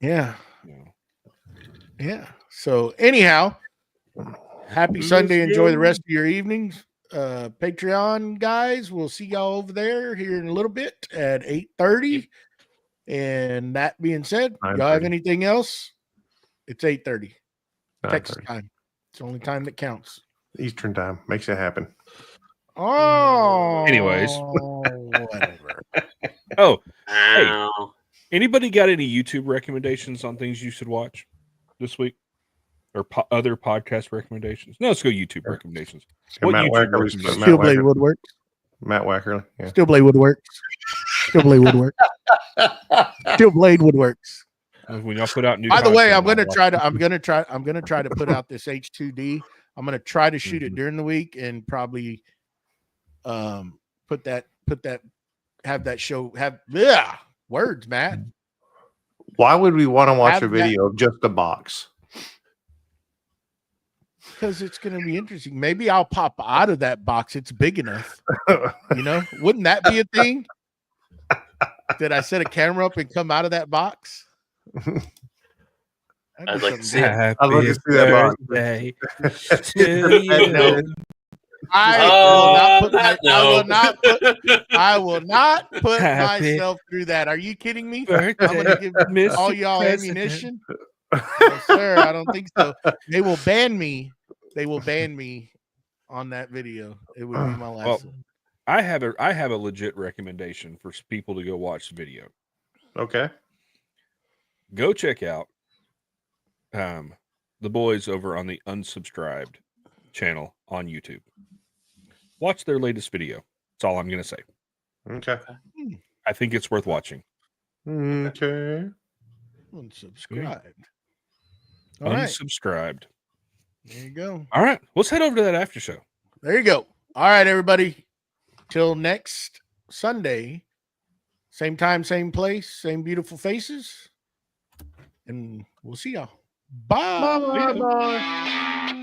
[SPEAKER 1] yeah,
[SPEAKER 2] You know.
[SPEAKER 1] yeah. So anyhow, happy Sunday. Enjoy the rest of your evenings. Patreon guys, we'll see y'all over there here in a little bit at 8:30. And that being said, y'all have
[SPEAKER 3] 9:30.
[SPEAKER 1] anything else? It's 8:30 Texas
[SPEAKER 3] 9:30.
[SPEAKER 1] time. It's the only time that counts.
[SPEAKER 3] Eastern time makes it happen.
[SPEAKER 1] Oh,
[SPEAKER 2] Anyways.
[SPEAKER 1] whatever.
[SPEAKER 2] Oh,
[SPEAKER 4] Ow.
[SPEAKER 2] anybody got any YouTube recommendations on things you should watch this week, or other podcast recommendations? No, let's go YouTube recommendations.
[SPEAKER 3] And
[SPEAKER 2] What
[SPEAKER 3] Matt
[SPEAKER 2] YouTube
[SPEAKER 3] Wackerle,
[SPEAKER 2] recommendations?
[SPEAKER 3] Matt
[SPEAKER 1] Still Blade
[SPEAKER 3] Wackerle,
[SPEAKER 1] Woodworks.
[SPEAKER 3] Matt Wackerle, yeah.
[SPEAKER 1] Still Blade Woodworks. Still Blade Woodworks. Still Blade Woodworks.
[SPEAKER 2] When y'all put out new.
[SPEAKER 1] By the way, I'm
[SPEAKER 2] content,
[SPEAKER 1] gonna try to put out this H2D. I'm gonna try to shoot it during the week and probably put that words, Matt.
[SPEAKER 3] Why would we want to watch
[SPEAKER 1] Have
[SPEAKER 3] a video of just a box?
[SPEAKER 1] Because it's gonna be interesting. Maybe I'll pop out of that box. It's big enough. You know, wouldn't that be a thing? Did I set a camera up and come out of that box?
[SPEAKER 4] I'd like to see it.
[SPEAKER 2] Happy
[SPEAKER 3] I'd love to see that box.
[SPEAKER 2] birthday to you.
[SPEAKER 1] No. I will not put
[SPEAKER 2] Happy
[SPEAKER 1] myself through that. Are you kidding me?
[SPEAKER 2] birthday,
[SPEAKER 1] I'm gonna give
[SPEAKER 2] Mr.
[SPEAKER 1] all y'all
[SPEAKER 2] President.
[SPEAKER 1] ammunition. No, sir, I don't think so. They will ban me. They will ban me on that video. It would be my last
[SPEAKER 2] Well,
[SPEAKER 1] one.
[SPEAKER 2] I have a legit recommendation for people to go watch the video.
[SPEAKER 3] Okay.
[SPEAKER 2] Go check out the boys over on the Unsubscribed channel on YouTube. Watch their latest video. That's all I'm going to say.
[SPEAKER 3] Okay.
[SPEAKER 2] I think it's worth watching.
[SPEAKER 3] Okay.
[SPEAKER 1] Unsubscribed. All right,
[SPEAKER 2] Unsubscribed.
[SPEAKER 1] there you go.
[SPEAKER 2] All right. Let's head over to that after show.
[SPEAKER 1] There you go. All right, everybody. Till next Sunday, same time, same place, same beautiful faces, and we'll see y'all. Bye.
[SPEAKER 3] Bye.